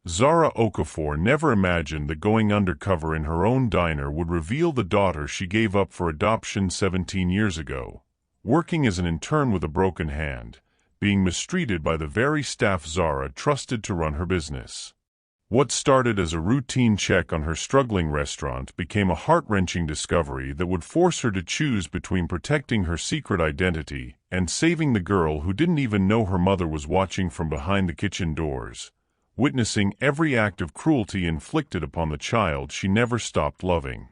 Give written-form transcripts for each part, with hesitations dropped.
Zara Okafor never imagined that going undercover in her own diner would reveal the daughter she gave up for adoption 17 years ago, working as an intern with a broken hand, being mistreated by the very staff Zara trusted to run her business. What started as a routine check on her struggling restaurant became a heart-wrenching discovery that would force her to choose between protecting her secret identity and saving the girl who didn't even know her mother was watching from behind the kitchen doors, witnessing every act of cruelty inflicted upon the child she never stopped loving.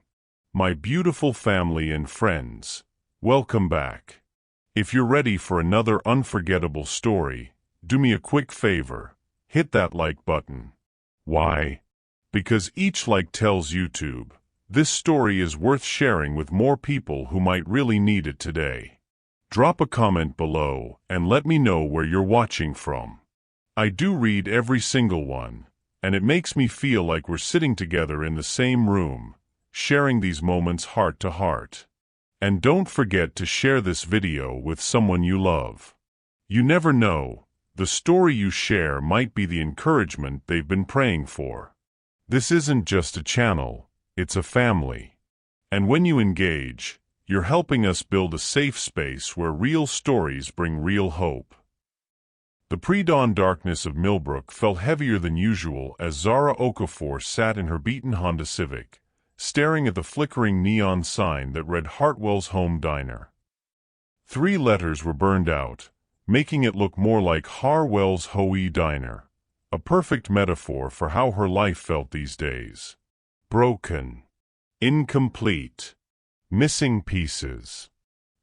My beautiful family and friends, welcome back. If you're ready for another unforgettable story, do me a quick favor, hit that like button. Why? Because each like tells YouTube, this story is worth sharing with more people who might really need it today. Drop a comment below and let me know where you're watching from. I do read every single one, and it makes me feel like we're sitting together in the same room, sharing these moments heart to heart. And don't forget to share this video with someone you love. You never know, the story you share might be the encouragement they've been praying for. This isn't just a channel, it's a family. And when you engage, you're helping us build a safe space where real stories bring real hope. The pre-dawn darkness of Millbrook felt heavier than usual as Zara Okafor sat in her beaten Honda Civic, staring at the flickering neon sign that read Hartwell's Home Diner. 3 letters were burned out, making it look more like Harwell's Hoe Diner, a perfect metaphor for how her life felt these days. Broken. Incomplete. Missing pieces.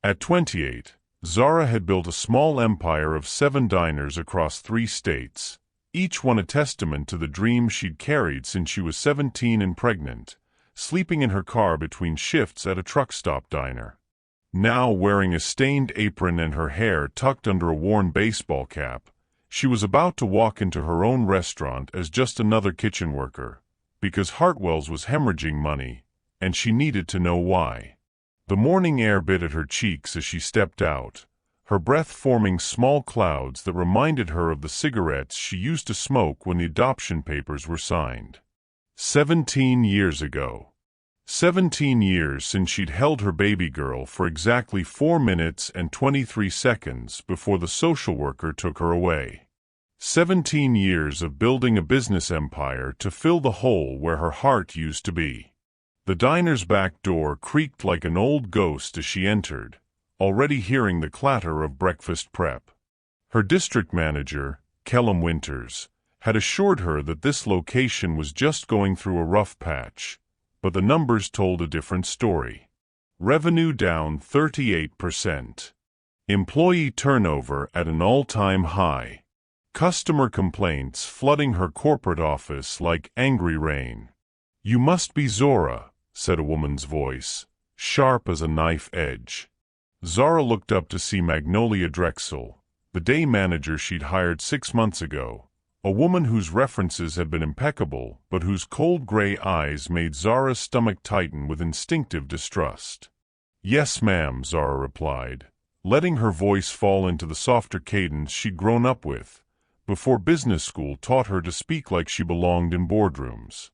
At 28, Zara had built a small empire of 7 diners across 3 states, each one a testament to the dream she'd carried since she was 17 and pregnant, sleeping in her car between shifts at a truck stop diner. Now wearing a stained apron and her hair tucked under a worn baseball cap, she was about to walk into her own restaurant as just another kitchen worker, because Hartwell's was hemorrhaging money, and she needed to know why. The morning air bit at her cheeks as she stepped out, her breath forming small clouds that reminded her of the cigarettes she used to smoke when the adoption papers were signed. 17 years ago. 17 years since she'd held her baby girl for exactly 4 minutes and 23 seconds before the social worker took her away. 17 years of building a business empire to fill the hole where her heart used to be. The diner's back door creaked like an old ghost as she entered, already hearing the clatter of breakfast prep. Her district manager, Kellum Winters, had assured her that this location was just going through a rough patch, but the numbers told a different story. Revenue down 38%. Employee turnover at an all-time high. Customer complaints flooding her corporate office like angry rain. "You must be Zora," said a woman's voice, sharp as a knife edge. Zara looked up to see Magnolia Drexel, the day manager she'd hired 6 months ago, a woman whose references had been impeccable but whose cold gray eyes made Zara's stomach tighten with instinctive distrust. "Yes, ma'am," Zara replied, letting her voice fall into the softer cadence she'd grown up with, before business school taught her to speak like she belonged in boardrooms.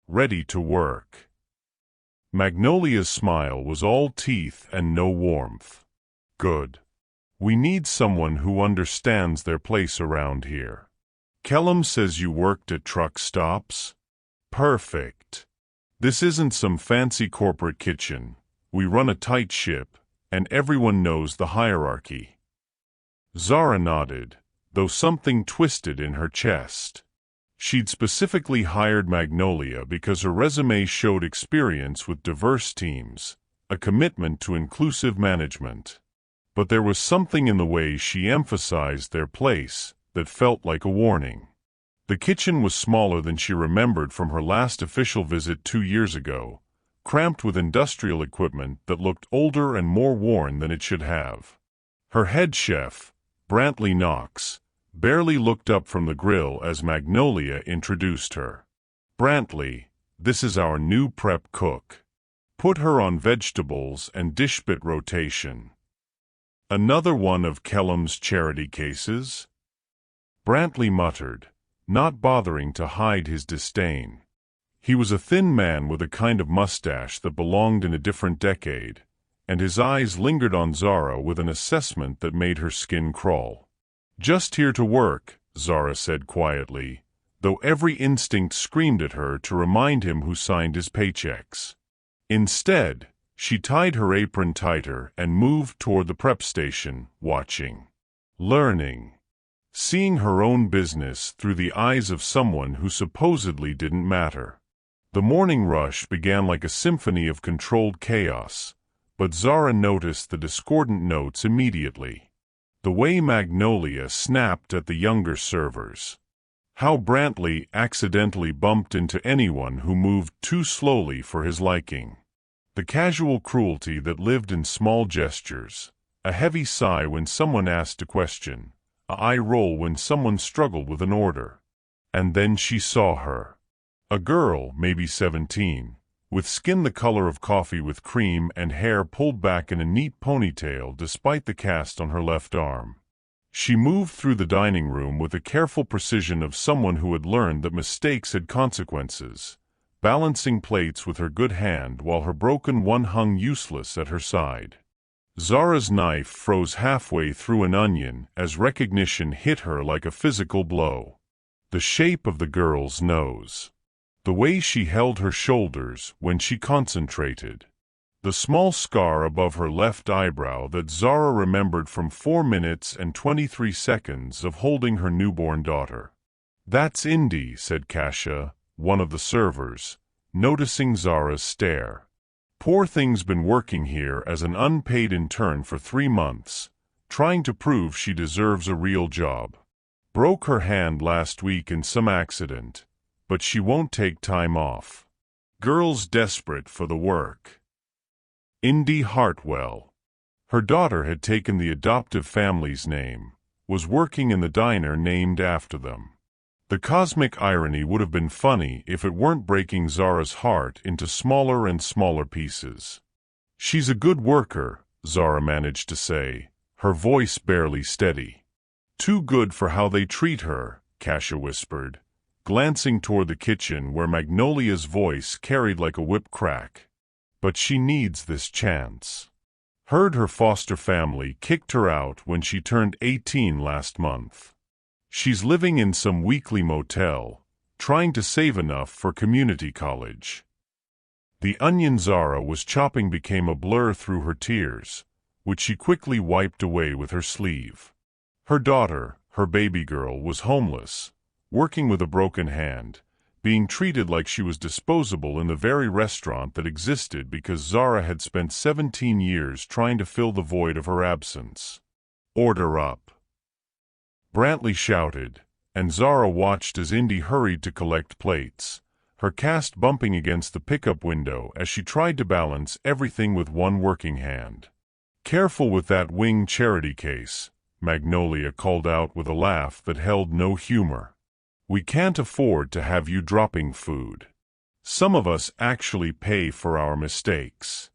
Ready to work. Magnolia's smile was all teeth and no warmth. "Good. We need someone who understands their place around here. Kellum says you worked at truck stops? Perfect. This isn't some fancy corporate kitchen. We run a tight ship, and everyone knows the hierarchy." Zara nodded, though something twisted in her chest. She'd specifically hired Magnolia because her resume showed experience with diverse teams, a commitment to inclusive management. But there was something in the way she emphasized their place that felt like a warning. The kitchen was smaller than she remembered from her last official visit 2 years ago, cramped with industrial equipment that looked older and more worn than it should have. Her head chef, Brantley Knox, barely looked up from the grill as Magnolia introduced her. "Brantley, this is our new prep cook. Put her on vegetables and dish bit rotation." "Another one of Kellum's charity cases?" Brantley muttered, not bothering to hide his disdain. He was a thin man with a kind of mustache that belonged in a different decade, and his eyes lingered on Zara with an assessment that made her skin crawl. "Just here to work," Zara said quietly, though every instinct screamed at her to remind him who signed his paychecks. Instead, she tied her apron tighter and moved toward the prep station, watching, learning, seeing her own business through the eyes of someone who supposedly didn't matter. The morning rush began like a symphony of controlled chaos, but Zara noticed the discordant notes immediately. The way Magnolia snapped at the younger servers. How Brantley accidentally bumped into anyone who moved too slowly for his liking. The casual cruelty that lived in small gestures. A heavy sigh when someone asked a question. A eye roll when someone struggled with an order. And then she saw her. A girl, maybe 17, with skin the color of coffee with cream and hair pulled back in a neat ponytail despite the cast on her left arm. She moved through the dining room with the careful precision of someone who had learned that mistakes had consequences, balancing plates with her good hand while her broken one hung useless at her side. Zara's knife froze halfway through an onion as recognition hit her like a physical blow. The shape of the girl's nose. The way she held her shoulders when she concentrated. The small scar above her left eyebrow that Zara remembered from 4 minutes and 23 seconds of holding her newborn daughter. "That's Indy," said Kasia, one of the servers, noticing Zara's stare. "Poor thing's been working here as an unpaid intern for 3 months, trying to prove she deserves a real job. Broke her hand last week in some accident, but she won't take time off. Girl's desperate for the work." Indy Hartwell. Her daughter had taken the adoptive family's name, was working in the diner named after them. The cosmic irony would have been funny if it weren't breaking Zara's heart into smaller and smaller pieces. "She's a good worker," Zara managed to say, her voice barely steady. "Too good for how they treat her," Kasia whispered, glancing toward the kitchen where Magnolia's voice carried like a whip crack. "But she needs this chance. Heard her foster family kicked her out when she turned 18 last month. She's living in some weekly motel, trying to save enough for community college." The onion Zara was chopping became a blur through her tears, which she quickly wiped away with her sleeve. Her daughter, her baby girl, was homeless, working with a broken hand, being treated like she was disposable in the very restaurant that existed because Zara had spent 17 years trying to fill the void of her absence. "Order up," Brantley shouted, and Zara watched as Indy hurried to collect plates, her cast bumping against the pickup window as she tried to balance everything with one working hand. "Careful with that wing charity case," Magnolia called out with a laugh that held no humor. "We can't afford to have you dropping food. Some of us actually pay for our mistakes."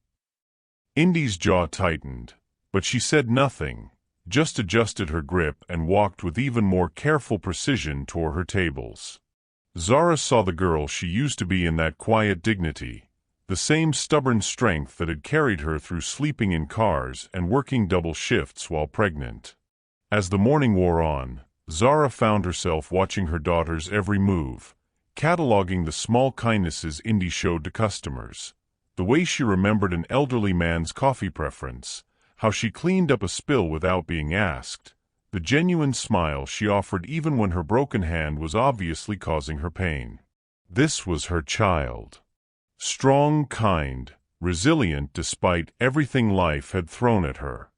Indy's jaw tightened, but she said nothing, just adjusted her grip and walked with even more careful precision toward her tables. Zara saw the girl she used to be in that quiet dignity, the same stubborn strength that had carried her through sleeping in cars and working double shifts while pregnant. As the morning wore on, Zara found herself watching her daughter's every move, cataloging the small kindnesses Indy showed to customers, the way she remembered an elderly man's coffee preference, how she cleaned up a spill without being asked, the genuine smile she offered even when her broken hand was obviously causing her pain. This was her child. Strong, kind, resilient despite everything life had thrown at her.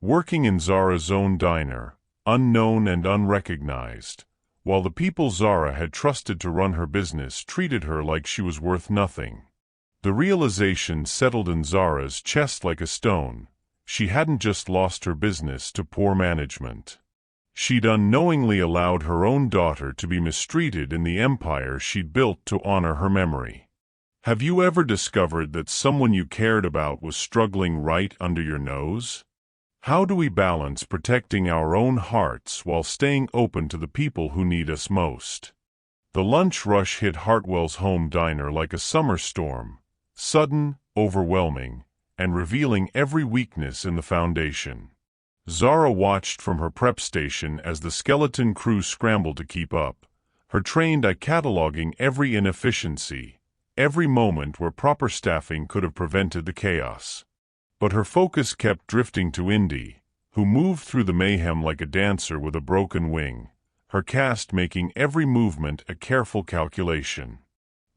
Working in Zara's own diner, unknown and unrecognized, while the people Zara had trusted to run her business treated her like she was worth nothing. The realization settled in Zara's chest like a stone. She hadn't just lost her business to poor management. She'd unknowingly allowed her own daughter to be mistreated in the empire she'd built to honor her memory. Have you ever discovered that someone you cared about was struggling right under your nose? How do we balance protecting our own hearts while staying open to the people who need us most? The lunch rush hit Hartwell's home diner like a summer storm, sudden, overwhelming, and revealing every weakness in the foundation. Zara watched from her prep station as the skeleton crew scrambled to keep up, her trained eye cataloging every inefficiency, every moment where proper staffing could have prevented the chaos. But her focus kept drifting to Indy, who moved through the mayhem like a dancer with a broken wing, her cast making every movement a careful calculation.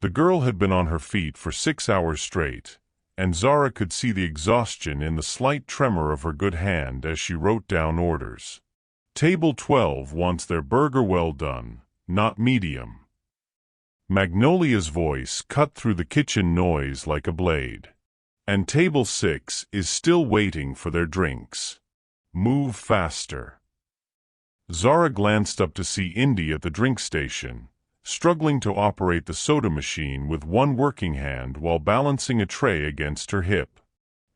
The girl had been on her feet for 6 hours straight, and Zara could see the exhaustion in the slight tremor of her good hand as she wrote down orders. Table 12 wants their burger well done, not medium. Magnolia's voice cut through the kitchen noise like a blade. And Table 6 is still waiting for their drinks. Move faster. Zara glanced up to see Indy at the drink station, struggling to operate the soda machine with one working hand while balancing a tray against her hip.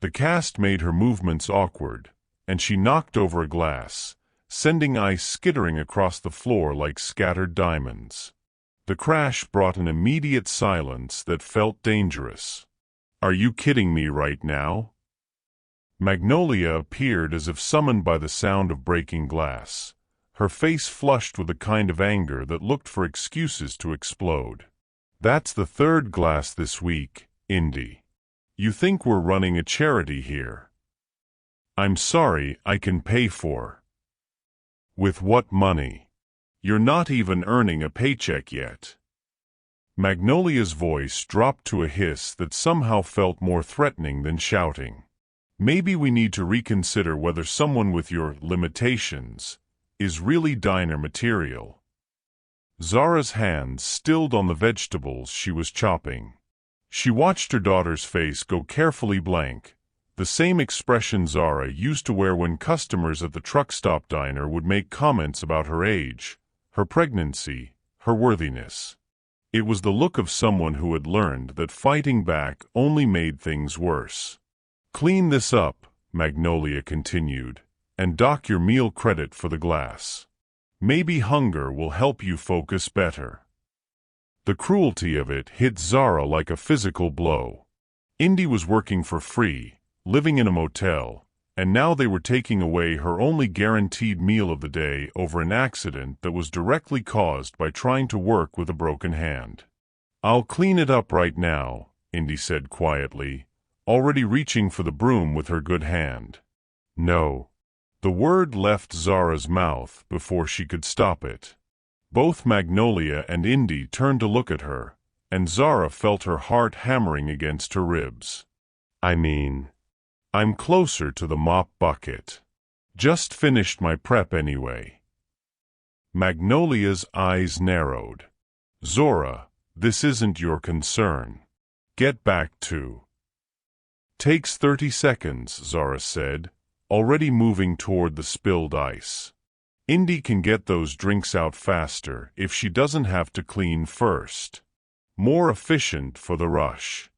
The cast made her movements awkward, and she knocked over a glass, sending ice skittering across the floor like scattered diamonds. The crash brought an immediate silence that felt dangerous. "Are you kidding me right now?" Magnolia appeared as if summoned by the sound of breaking glass, her face flushed with a kind of anger that looked for excuses to explode. "That's the third glass this week, Indy. You think we're running a charity here? I'm sorry, I can pay for." "With what money? You're not even earning a paycheck yet." Magnolia's voice dropped to a hiss that somehow felt more threatening than shouting. "Maybe we need to reconsider whether someone with your limitations is really diner material." Zara's hands stilled on the vegetables she was chopping. She watched her daughter's face go carefully blank, the same expression Zara used to wear when customers at the truck stop diner would make comments about her age, her pregnancy, her worthiness. It was the look of someone who had learned that fighting back only made things worse. "Clean this up," Magnolia continued, "and dock your meal credit for the glass. Maybe hunger will help you focus better." The cruelty of it hit Zara like a physical blow. Indy was working for free, living in a motel, and now they were taking away her only guaranteed meal of the day over an accident that was directly caused by trying to work with a broken hand. "I'll clean it up right now," Indy said quietly, already reaching for the broom with her good hand. "No." The word left Zara's mouth before she could stop it. Both Magnolia and Indy turned to look at her, and Zara felt her heart hammering against her ribs. I'm closer to the mop bucket. Just finished my prep anyway." Magnolia's eyes narrowed. "Zora, this isn't your concern. Get back to." "Takes 30 seconds, Zara said, already moving toward the spilled ice. "Indy can get those drinks out faster if she doesn't have to clean first. More efficient for the rush."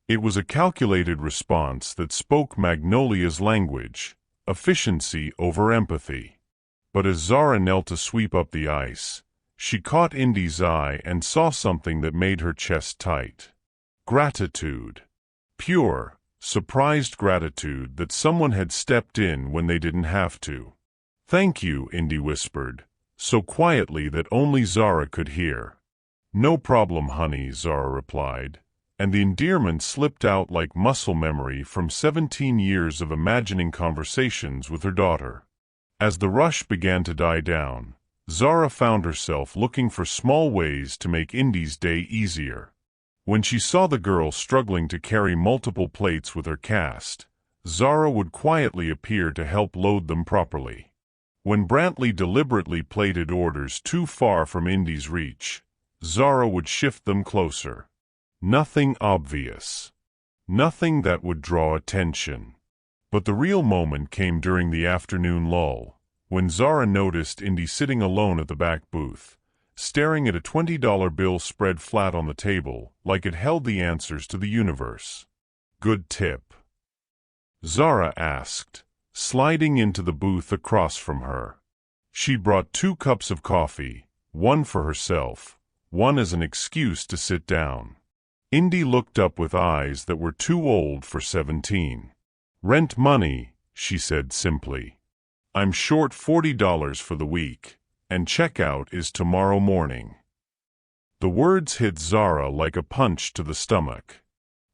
It was a calculated response that spoke Magnolia's language, efficiency over empathy. But as Zara knelt to sweep up the ice, she caught Indy's eye and saw something that made her chest tight. Gratitude. Pure, surprised gratitude that someone had stepped in when they didn't have to. "Thank you," Indy whispered, so quietly that only Zara could hear. "No problem, honey," Zara replied, and the endearment slipped out like muscle memory from 17 years of imagining conversations with her daughter. As the rush began to die down, Zara found herself looking for small ways to make Indy's day easier. When she saw the girl struggling to carry multiple plates with her cast, Zara would quietly appear to help load them properly. When Brantley deliberately plated orders too far from Indy's reach, Zara would shift them closer. Nothing obvious. Nothing that would draw attention. But the real moment came during the afternoon lull, when Zara noticed Indy sitting alone at the back booth, staring at a $20 bill spread flat on the table like it held the answers to the universe. "Good tip?" Zara asked, sliding into the booth across from her. She brought 2 cups of coffee, one for herself, one as an excuse to sit down. Indy looked up with eyes that were too old for 17. "Rent money," she said simply. "I'm short $40 for the week, and checkout is tomorrow morning." The words hit Zara like a punch to the stomach.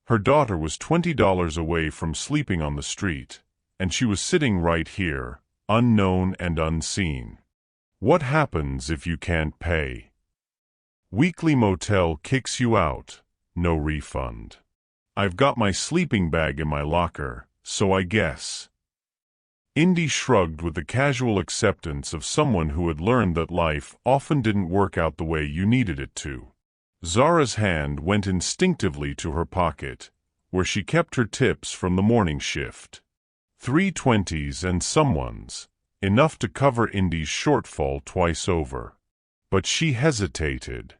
Her daughter was $20 away from sleeping on the street, and she was sitting right here, unknown and unseen. What happens if you can't pay? Weekly motel kicks you out, no refund. I've got my sleeping bag in my locker, so I guess. Indy shrugged with the casual acceptance of someone who had learned that life often didn't work out the way you needed it to. Zara's hand went instinctively to her pocket, where she kept her tips from the morning shift. 320s and someone's, enough to cover Indy's shortfall twice over. But she hesitated.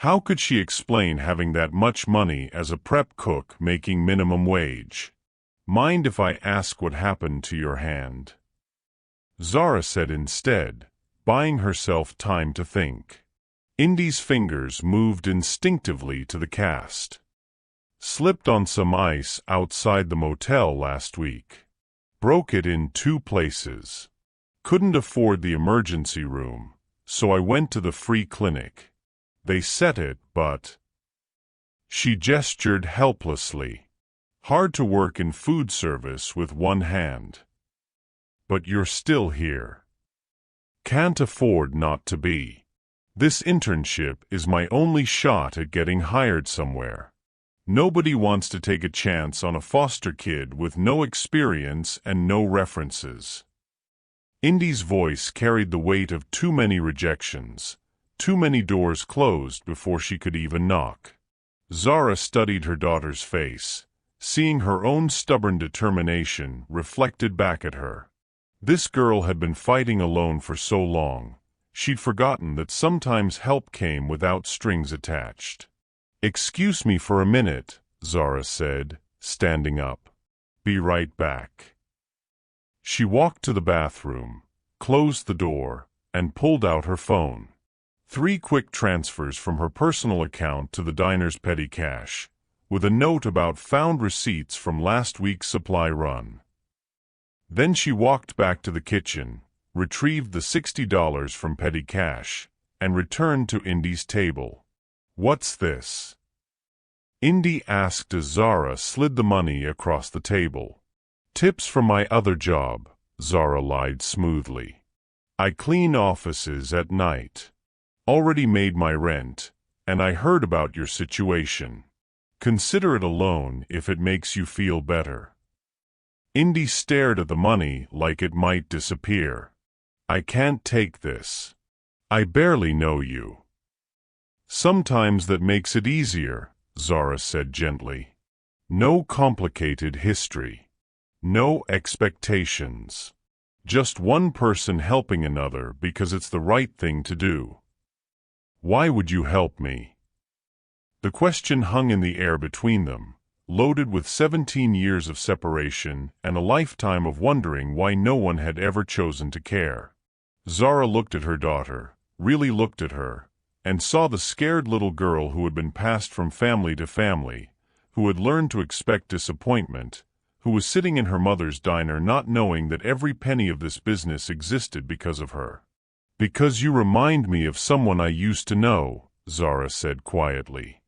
How could she explain having that much money as a prep cook making minimum wage? "Mind if I ask what happened to your hand?" Zara said instead, buying herself time to think. Indy's fingers moved instinctively to the cast. "Slipped on some ice outside the motel last week. Broke it in 2 places. Couldn't afford the emergency room, so I went to the free clinic. They set it, but—" She gestured helplessly. "Hard to work in food service with one hand. But you're still here. Can't afford not to be. This internship is my only shot at getting hired somewhere. Nobody wants to take a chance on a foster kid with no experience and no references." Indy's voice carried the weight of too many rejections, too many doors closed before she could even knock. Zara studied her daughter's face, seeing her own stubborn determination reflected back at her. This girl had been fighting alone for so long, she'd forgotten that sometimes help came without strings attached. "Excuse me for a minute," Zara said, standing up. "Be right back." She walked to the bathroom, closed the door, and pulled out her phone. 3 quick transfers from her personal account to the diner's petty cash, with a note about found receipts from last week's supply run. Then she walked back to the kitchen, retrieved the $60 from petty cash, and returned to Indy's table. "What's this?" Indy asked as Zara slid the money across the table. "Tips from my other job," Zara lied smoothly. "I clean offices at night. Already made my rent, and I heard about your situation. Consider it a loan if it makes you feel better." Indy stared at the money like it might disappear. "I can't take this. I barely know you." "Sometimes that makes it easier," Zara said gently. "No complicated history. No expectations. Just one person helping another because it's the right thing to do." "Why would you help me?" The question hung in the air between them, loaded with 17 years of separation and a lifetime of wondering why no one had ever chosen to care. Zara looked at her daughter, really looked at her, and saw the scared little girl who had been passed from family to family, who had learned to expect disappointment, who was sitting in her mother's diner not knowing that every penny of this business existed because of her. "Because you remind me of someone I used to know," Zara said quietly.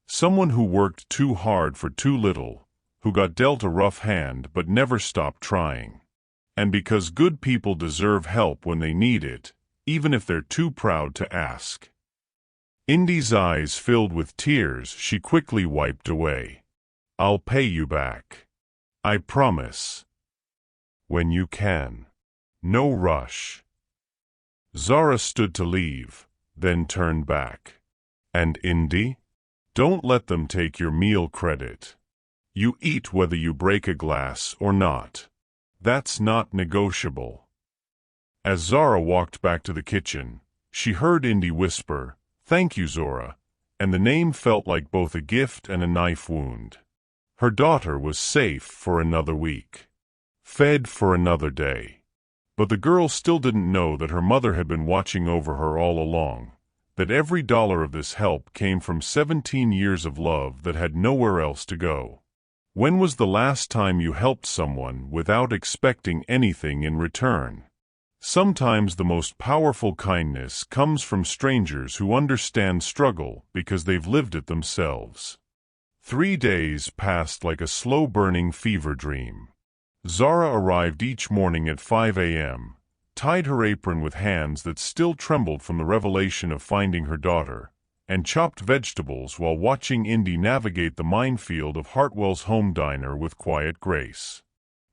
"Someone who worked too hard for too little, who got dealt a rough hand but never stopped trying. And because good people deserve help when they need it, even if they're too proud to ask." Indy's eyes filled with tears she quickly wiped away. "I'll pay you back. I promise. When you can. No rush." Zara stood to leave, then turned back. "And Indy? Don't let them take your meal credit. You eat whether you break a glass or not. That's not negotiable." As Zara walked back to the kitchen, she heard Indy whisper, "Thank you, Zora," and the name felt like both a gift and a knife wound. Her daughter was safe for another week, fed for another day. But the girl still didn't know that her mother had been watching over her all along, that every dollar of this help came from 17 years of love that had nowhere else to go. When was the last time you helped someone without expecting anything in return? Sometimes the most powerful kindness comes from strangers who understand struggle because they've lived it themselves. 3 days passed like a slow-burning fever dream. Zara arrived each morning at 5 a.m., tied her apron with hands that still trembled from the revelation of finding her daughter, and chopped vegetables while watching Indy navigate the minefield of Hartwell's home diner with quiet grace.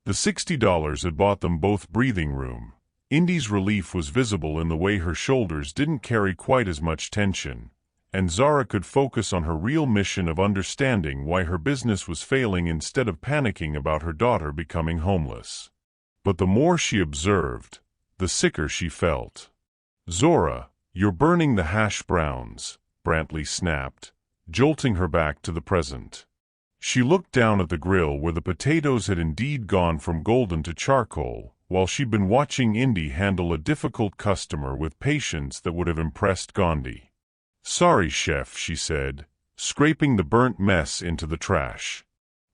The $60 had bought them both breathing room. Indy's relief was visible in the way her shoulders didn't carry quite as much tension, and Zara could focus on her real mission of understanding why her business was failing instead of panicking about her daughter becoming homeless. But the more she observed, the sicker she felt. "Zora, you're burning the hash browns," Brantley snapped, jolting her back to the present. She looked down at the grill where the potatoes had indeed gone from golden to charcoal, while she'd been watching Indy handle a difficult customer with patience that would have impressed Gandhi. "Sorry, chef," she said, scraping the burnt mess into the trash.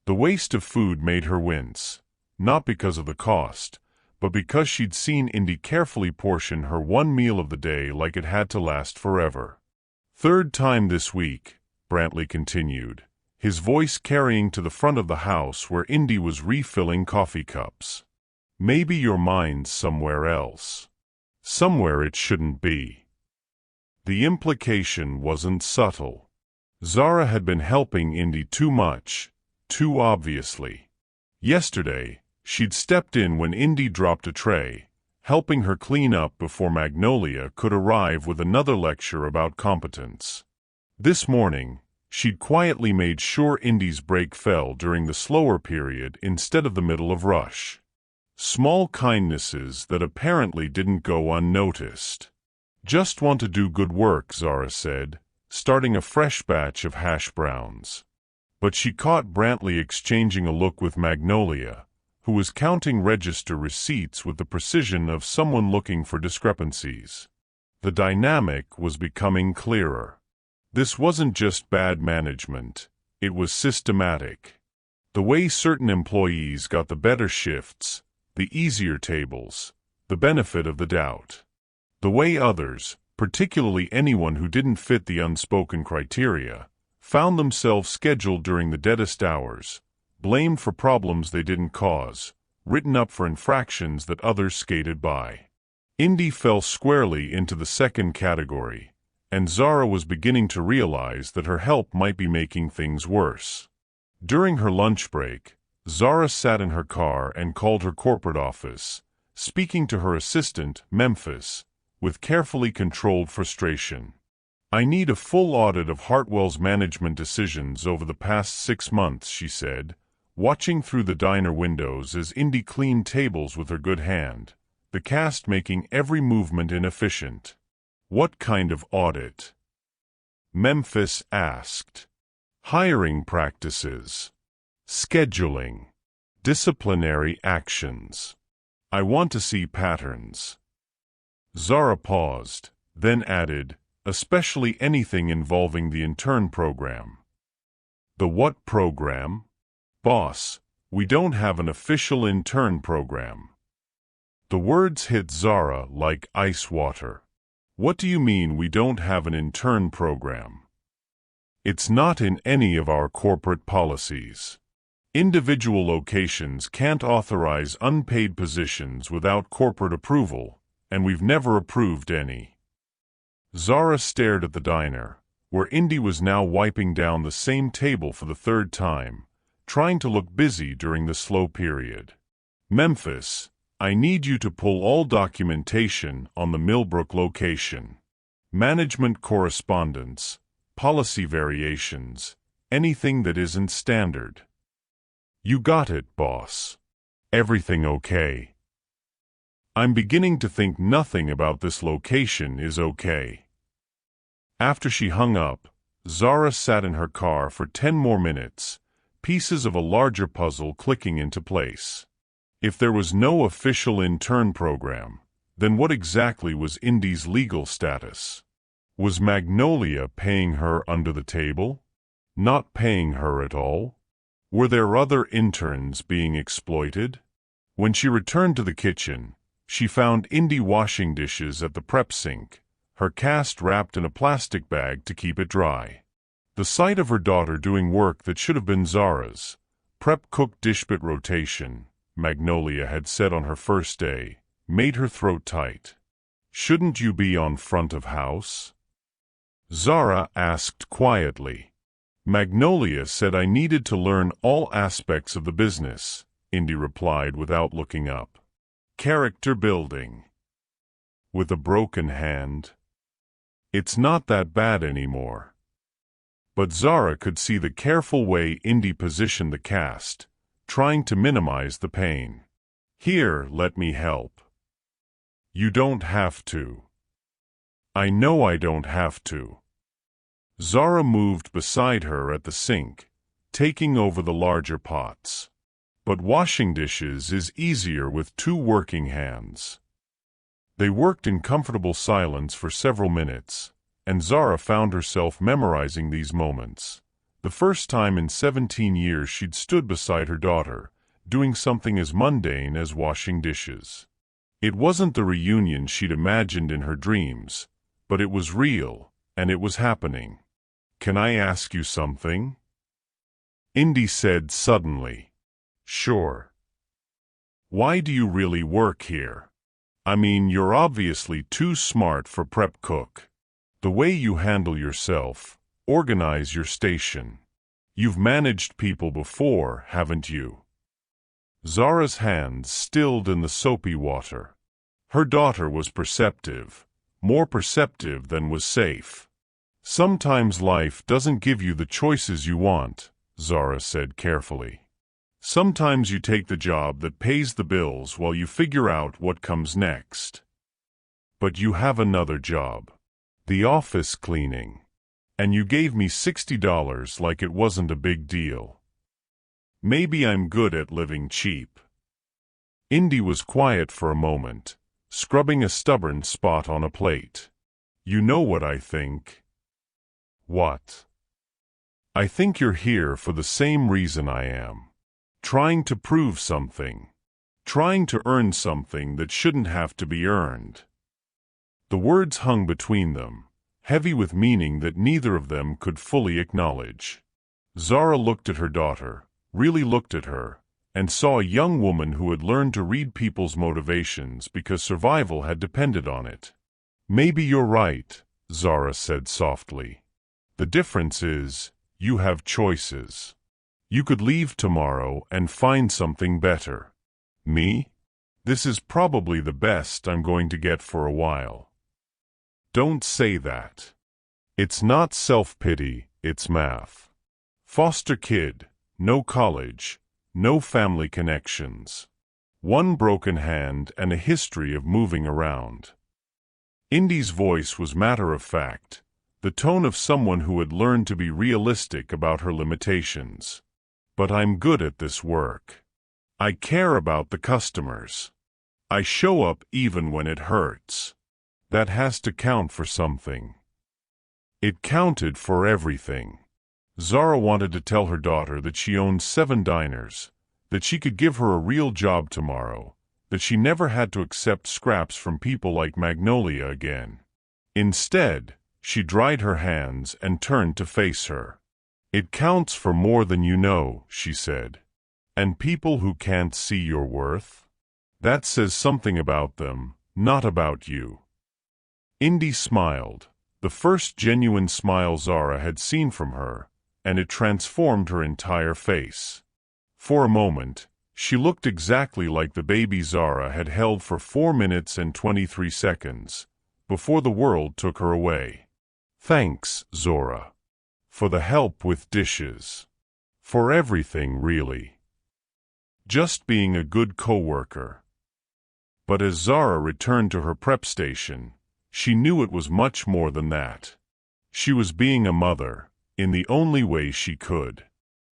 The waste of food made her wince, not because of the cost, but because she'd seen Indy carefully portion her one meal of the day like it had to last forever. "Third time this week," Brantley continued, his voice carrying to the front of the house where Indy was refilling coffee cups. "Maybe your mind's somewhere else. Somewhere it shouldn't be." The implication wasn't subtle. Zara had been helping Indy too much, too obviously. Yesterday, she'd stepped in when Indy dropped a tray, helping her clean up before Magnolia could arrive with another lecture about competence. This morning, she'd quietly made sure Indy's break fell during the slower period instead of the middle of rush. Small kindnesses that apparently didn't go unnoticed. "Just want to do good work," Zara said, starting a fresh batch of hash browns. But she caught Brantley exchanging a look with Magnolia, who was counting register receipts with the precision of someone looking for discrepancies. The dynamic was becoming clearer. This wasn't just bad management, it was systematic. The way certain employees got the better shifts, the easier tables, the benefit of the doubt. The way others, particularly anyone who didn't fit the unspoken criteria, found themselves scheduled during the deadest hours, blamed for problems they didn't cause, written up for infractions that others skated by. Indy fell squarely into the second category, and Zara was beginning to realize that her help might be making things worse. During her lunch break, Zara sat in her car and called her corporate office, speaking to her assistant, Memphis, with carefully controlled frustration. "I need a full audit of Hartwell's management decisions over the past 6 months," she said, watching through the diner windows as Indy cleaned tables with her good hand, the cast making every movement inefficient. "What kind of audit?" Memphis asked. "Hiring practices, scheduling, disciplinary actions. I want to see patterns." Zara paused, then added, "Especially anything involving the intern program." "The what program?" "Boss, we don't have an official intern program." The words hit Zara like ice water. "What do you mean we don't have an intern program?" "It's not in any of our corporate policies. Individual locations can't authorize unpaid positions without corporate approval, and we've never approved any." Zara stared at the diner, where Indy was now wiping down the same table for the third time, trying to look busy during the slow period. "Memphis, I need you to pull all documentation on the Millbrook location. Management correspondence, policy variations, anything that isn't standard." "You got it, boss. Everything okay?" "I'm beginning to think nothing about this location is okay." After she hung up, Zara sat in her car for 10 more minutes, pieces of a larger puzzle clicking into place. If there was no official intern program, then what exactly was Indy's legal status? Was Magnolia paying her under the table? Not paying her at all? Were there other interns being exploited? When she returned to the kitchen, she found Indy washing dishes at the prep sink, her cast wrapped in a plastic bag to keep it dry. The sight of her daughter doing work that should have been Zara's, prep cook dishpit rotation, Magnolia had said on her first day, made her throat tight. "Shouldn't you be on front of house?" Zara asked quietly. Magnolia said I needed to learn all aspects of the business, Indy replied without looking up. Character building. With a broken hand. It's not that bad anymore. But Zara could see the careful way Indy positioned the cast, trying to minimize the pain. Here, let me help. You don't have to. I know I don't have to. Zara moved beside her at the sink, taking over the larger pots. But washing dishes is easier with two working hands. They worked in comfortable silence for several minutes, and Zara found herself memorizing these moments. The first time in 17 years she'd stood beside her daughter, doing something as mundane as washing dishes. It wasn't the reunion she'd imagined in her dreams, but it was real, and it was happening. "Can I ask you something?" Indy said suddenly. "Sure." "Why do you really work here? I mean, you're obviously too smart for prep cook. The way you handle yourself, organize your station. You've managed people before, haven't you?" Zara's hands stilled in the soapy water. Her daughter was perceptive, more perceptive than was safe. "Sometimes life doesn't give you the choices you want," Zara said carefully. "Sometimes you take the job that pays the bills while you figure out what comes next. But you have another job. The office cleaning. And you gave me $60 like it wasn't a big deal. Maybe I'm good at living cheap." Indy was quiet for a moment, scrubbing a stubborn spot on a plate. "You know what I think?" "What?" "I think you're here for the same reason I am. Trying to prove something. Trying to earn something that shouldn't have to be earned." The words hung between them, heavy with meaning that neither of them could fully acknowledge. Zara looked at her daughter, really looked at her, and saw a young woman who had learned to read people's motivations because survival had depended on it. "Maybe you're right," Zara said softly. "The difference is, you have choices. You could leave tomorrow and find something better. Me? This is probably the best I'm going to get for a while." "Don't say that. It's not self-pity, it's math. Foster kid, no college, no family connections. One broken hand and a history of moving around." Indy's voice was matter-of-fact, the tone of someone who had learned to be realistic about her limitations. "But I'm good at this work. I care about the customers. I show up even when it hurts. That has to count for something." It counted for everything. Zara wanted to tell her daughter that she owned 7 diners, that she could give her a real job tomorrow, that she never had to accept scraps from people like Magnolia again. Instead, she dried her hands and turned to face her. "It counts for more than you know," she said. "And people who can't see your worth? That says something about them, not about you." Indy smiled, the first genuine smile Zara had seen from her, and it transformed her entire face. For a moment, she looked exactly like the baby Zara had held for 4 minutes and 23 seconds, before the world took her away. "Thanks, Zora. For the help with dishes. For everything, really. Just being a good coworker." But as Zara returned to her prep station, she knew it was much more than that. She was being a mother, in the only way she could.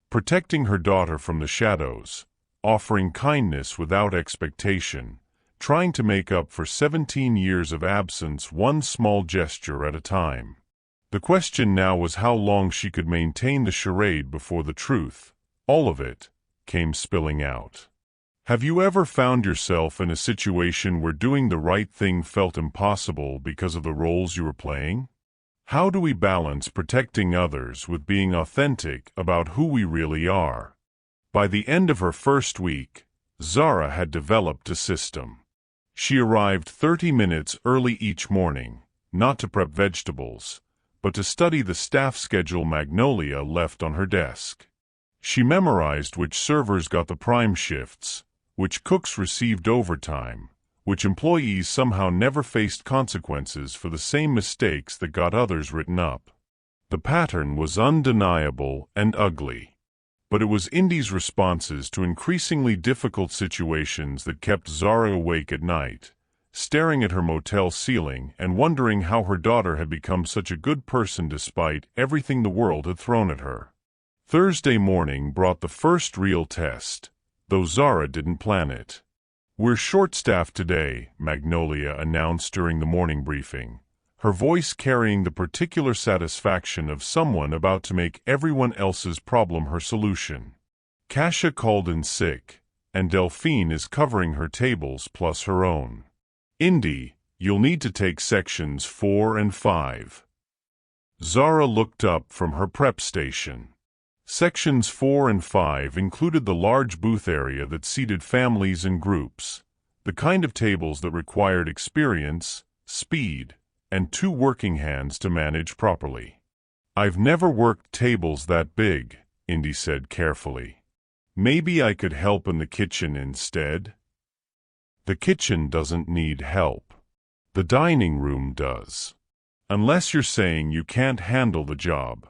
Protecting her daughter from the shadows, offering kindness without expectation, trying to make up for 17 years of absence one small gesture at a time. The question now was how long she could maintain the charade before the truth, all of it, came spilling out. Have you ever found yourself in a situation where doing the right thing felt impossible because of the roles you were playing? How do we balance protecting others with being authentic about who we really are? By the end of her first week, Zara had developed a system. She arrived 30 minutes early each morning, not to prep vegetables, but to study the staff schedule Magnolia left on her desk. She memorized which servers got the prime shifts, which cooks received overtime, which employees somehow never faced consequences for the same mistakes that got others written up. The pattern was undeniable and ugly. But it was Indy's responses to increasingly difficult situations that kept Zara awake at night, staring at her motel ceiling and wondering how her daughter had become such a good person despite everything the world had thrown at her. Thursday morning brought the first real test, though Zara didn't plan it. "We're short-staffed today," Magnolia announced during the morning briefing, her voice carrying the particular satisfaction of someone about to make everyone else's problem her solution. "Kasia called in sick, and Delphine is covering her tables plus her own. Indy, you'll need to take sections 4 and 5. Zara looked up from her prep station. Sections 4 and 5 included the large booth area that seated families and groups, the kind of tables that required experience, speed, and 2 working hands to manage properly. "I've never worked tables that big," Indy said carefully. "Maybe I could help in the kitchen instead?" "The kitchen doesn't need help. The dining room does. Unless you're saying you can't handle the job."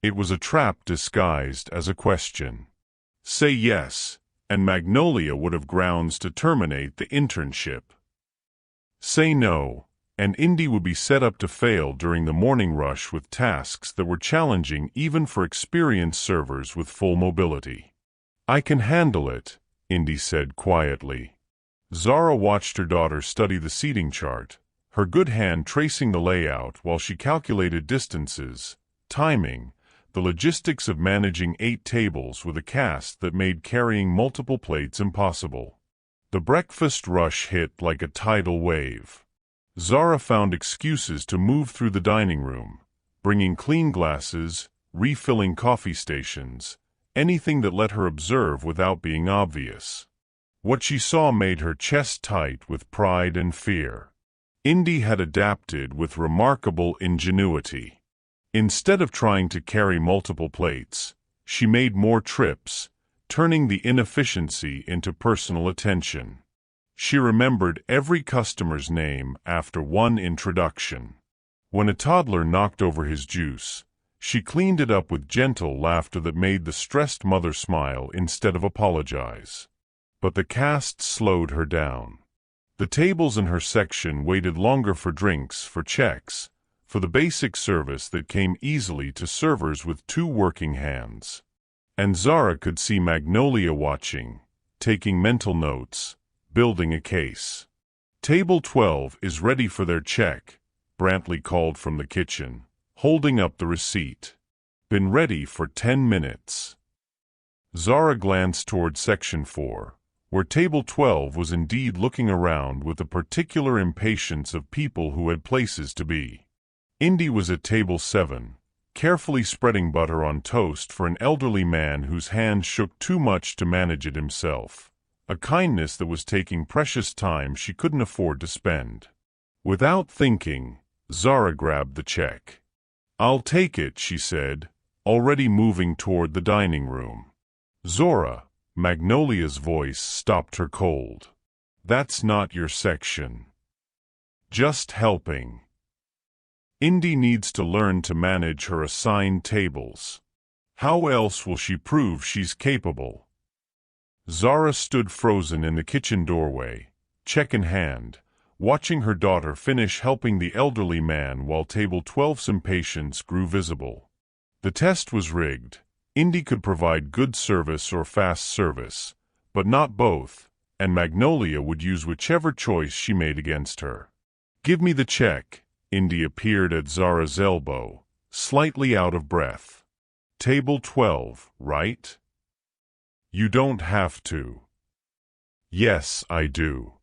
It was a trap disguised as a question. Say yes, and Magnolia would have grounds to terminate the internship. Say no, and Indy would be set up to fail during the morning rush with tasks that were challenging even for experienced servers with full mobility. "I can handle it," Indy said quietly. Zara watched her daughter study the seating chart, her good hand tracing the layout while she calculated distances, timing, the logistics of managing 8 tables with a cast that made carrying multiple plates impossible. The breakfast rush hit like a tidal wave. Zara found excuses to move through the dining room, bringing clean glasses, refilling coffee stations, anything that let her observe without being obvious. What she saw made her chest tight with pride and fear. Indy had adapted with remarkable ingenuity. Instead of trying to carry multiple plates, she made more trips, turning the inefficiency into personal attention. She remembered every customer's name after one introduction. When a toddler knocked over his juice, she cleaned it up with gentle laughter that made the stressed mother smile instead of apologize. But the cast slowed her down. The tables in her section waited longer for drinks, for checks, for the basic service that came easily to servers with 2 working hands. And Zara could see Magnolia watching, taking mental notes, building a case. "Table 12 is ready for their check," Brantley called from the kitchen, holding up the receipt. "Been ready for 10 minutes. Zara glanced toward section 4. Where table 12 was indeed looking around with the particular impatience of people who had places to be. Indy was at table 7, carefully spreading butter on toast for an elderly man whose hands shook too much to manage it himself, a kindness that was taking precious time she couldn't afford to spend. Without thinking, Zara grabbed the check. "I'll take it," she said, already moving toward the dining room. "Zora," Magnolia's voice stopped her cold. "That's not your section. Just helping. Indy needs to learn to manage her assigned tables. How else will she prove she's capable?" Zara stood frozen in the kitchen doorway, check in hand, watching her daughter finish helping the elderly man while table 12's impatience grew visible. The test was rigged. Indy could provide good service or fast service, but not both, and Magnolia would use whichever choice she made against her. "Give me the check," Indy appeared at Zara's elbow, slightly out of breath. Table 12, right? You don't have to. Yes, I do.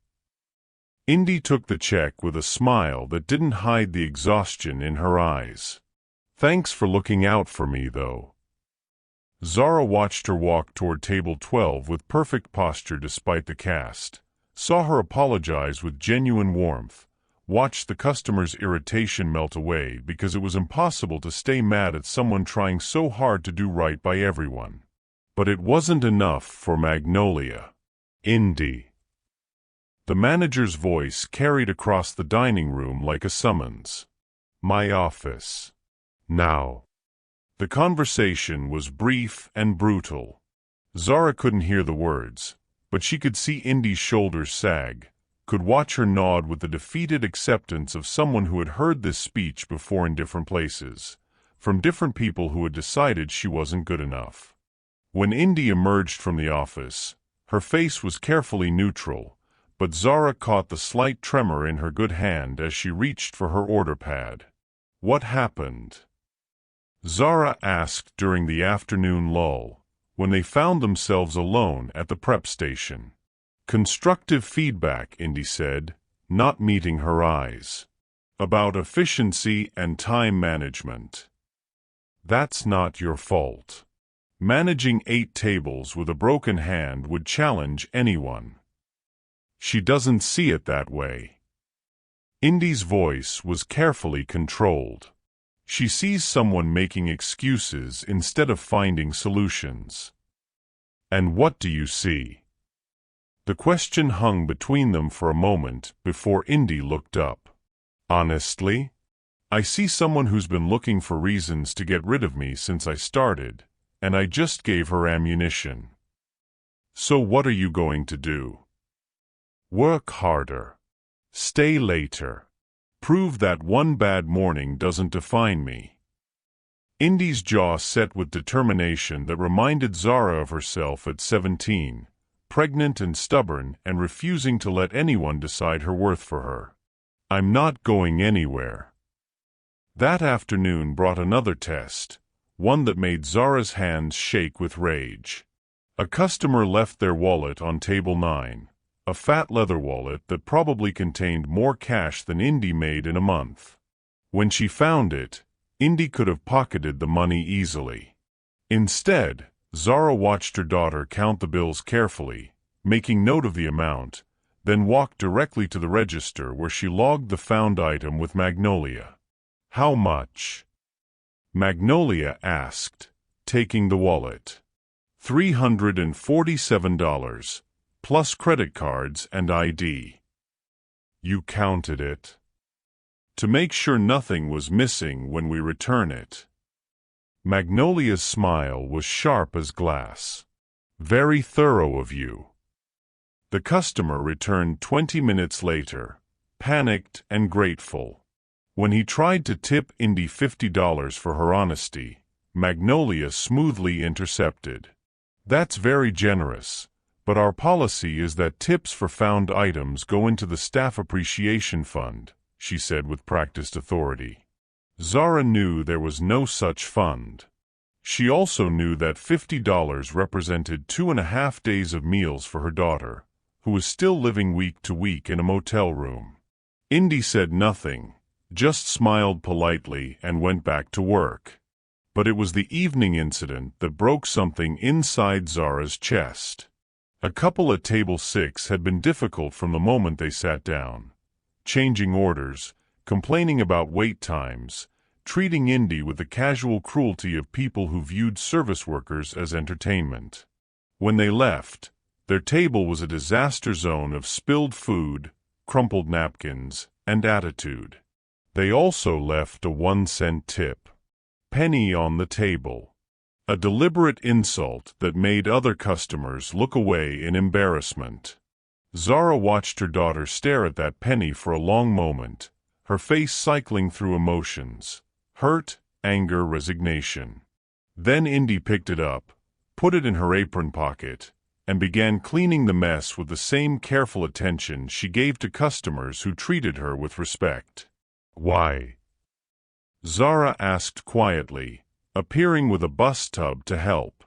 Indy took the check with a smile that didn't hide the exhaustion in her eyes. Thanks for looking out for me, though. Zara watched her walk toward table 12 with perfect posture despite the cast, saw her apologize with genuine warmth, watched the customer's irritation melt away because it was impossible to stay mad at someone trying so hard to do right by everyone. But it wasn't enough for Magnolia. Indy. The manager's voice carried across the dining room like a summons. My office. Now. The conversation was brief and brutal. Zara couldn't hear the words, but she could see Indy's shoulders sag, could watch her nod with the defeated acceptance of someone who had heard this speech before in different places, from different people who had decided she wasn't good enough. When Indy emerged from the office, her face was carefully neutral, but Zara caught the slight tremor in her good hand as she reached for her order pad. What happened? Zara asked during the afternoon lull, when they found themselves alone at the prep station. Constructive feedback, Indy said, not meeting her eyes. About efficiency and time management. That's not your fault. Managing 8 tables with a broken hand would challenge anyone. She doesn't see it that way. Indy's voice was carefully controlled. She sees someone making excuses instead of finding solutions. And what do you see? The question hung between them for a moment before Indy looked up. Honestly, I see someone who's been looking for reasons to get rid of me since I started, and I just gave her ammunition. So what are you going to do? Work harder. Stay later. Prove that one bad morning doesn't define me. Indy's jaw set with determination that reminded Zara of herself at 17, pregnant and stubborn and refusing to let anyone decide her worth for her. I'm not going anywhere. That afternoon brought another test, one that made Zara's hands shake with rage. A customer left their wallet on table 9. A fat leather wallet that probably contained more cash than Indy made in a month. When she found it, Indy could have pocketed the money easily. Instead, Zara watched her daughter count the bills carefully, making note of the amount, then walked directly to the register where she logged the found item with Magnolia. How much? Magnolia asked, taking the wallet. $347. Plus credit cards and ID. You counted it? To make sure nothing was missing when we return it. Magnolia's smile was sharp as glass. Very thorough of you. The customer returned 20 minutes later, panicked and grateful. When he tried to tip Indy $50 for her honesty, Magnolia smoothly intercepted. That's very generous. But our policy is that tips for found items go into the Staff Appreciation Fund, she said with practiced authority. Zara knew there was no such fund. She also knew that $50 represented 2.5 days of meals for her daughter, who was still living week to week in a motel room. Indy said nothing, just smiled politely and went back to work. But it was the evening incident that broke something inside Zara's chest. A couple at table 6 had been difficult from the moment they sat down, changing orders, complaining about wait times, treating Indy with the casual cruelty of people who viewed service workers as entertainment. When they left, their table was a disaster zone of spilled food, crumpled napkins, and attitude. They also left a 1-cent tip. Penny on the table. A deliberate insult that made other customers look away in embarrassment. Zara watched her daughter stare at that penny for a long moment, her face cycling through emotions: hurt, anger, resignation. Then Indy picked it up, put it in her apron pocket, and began cleaning the mess with the same careful attention she gave to customers who treated her with respect. Why? Zara asked quietly, appearing with a bus tub to help.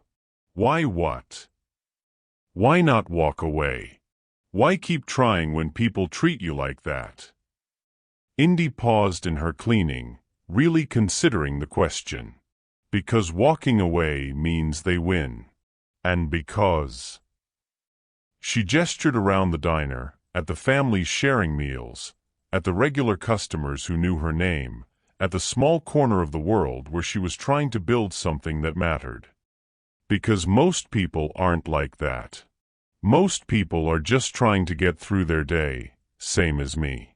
Why what? Why not walk away? Why keep trying when people treat you like that? Indy paused in her cleaning, really considering the question. Because walking away means they win. And because... She gestured around the diner, at the families sharing meals, at the regular customers who knew her name, at the small corner of the world where she was trying to build something that mattered. Because most people aren't like that. Most people are just trying to get through their day, same as me.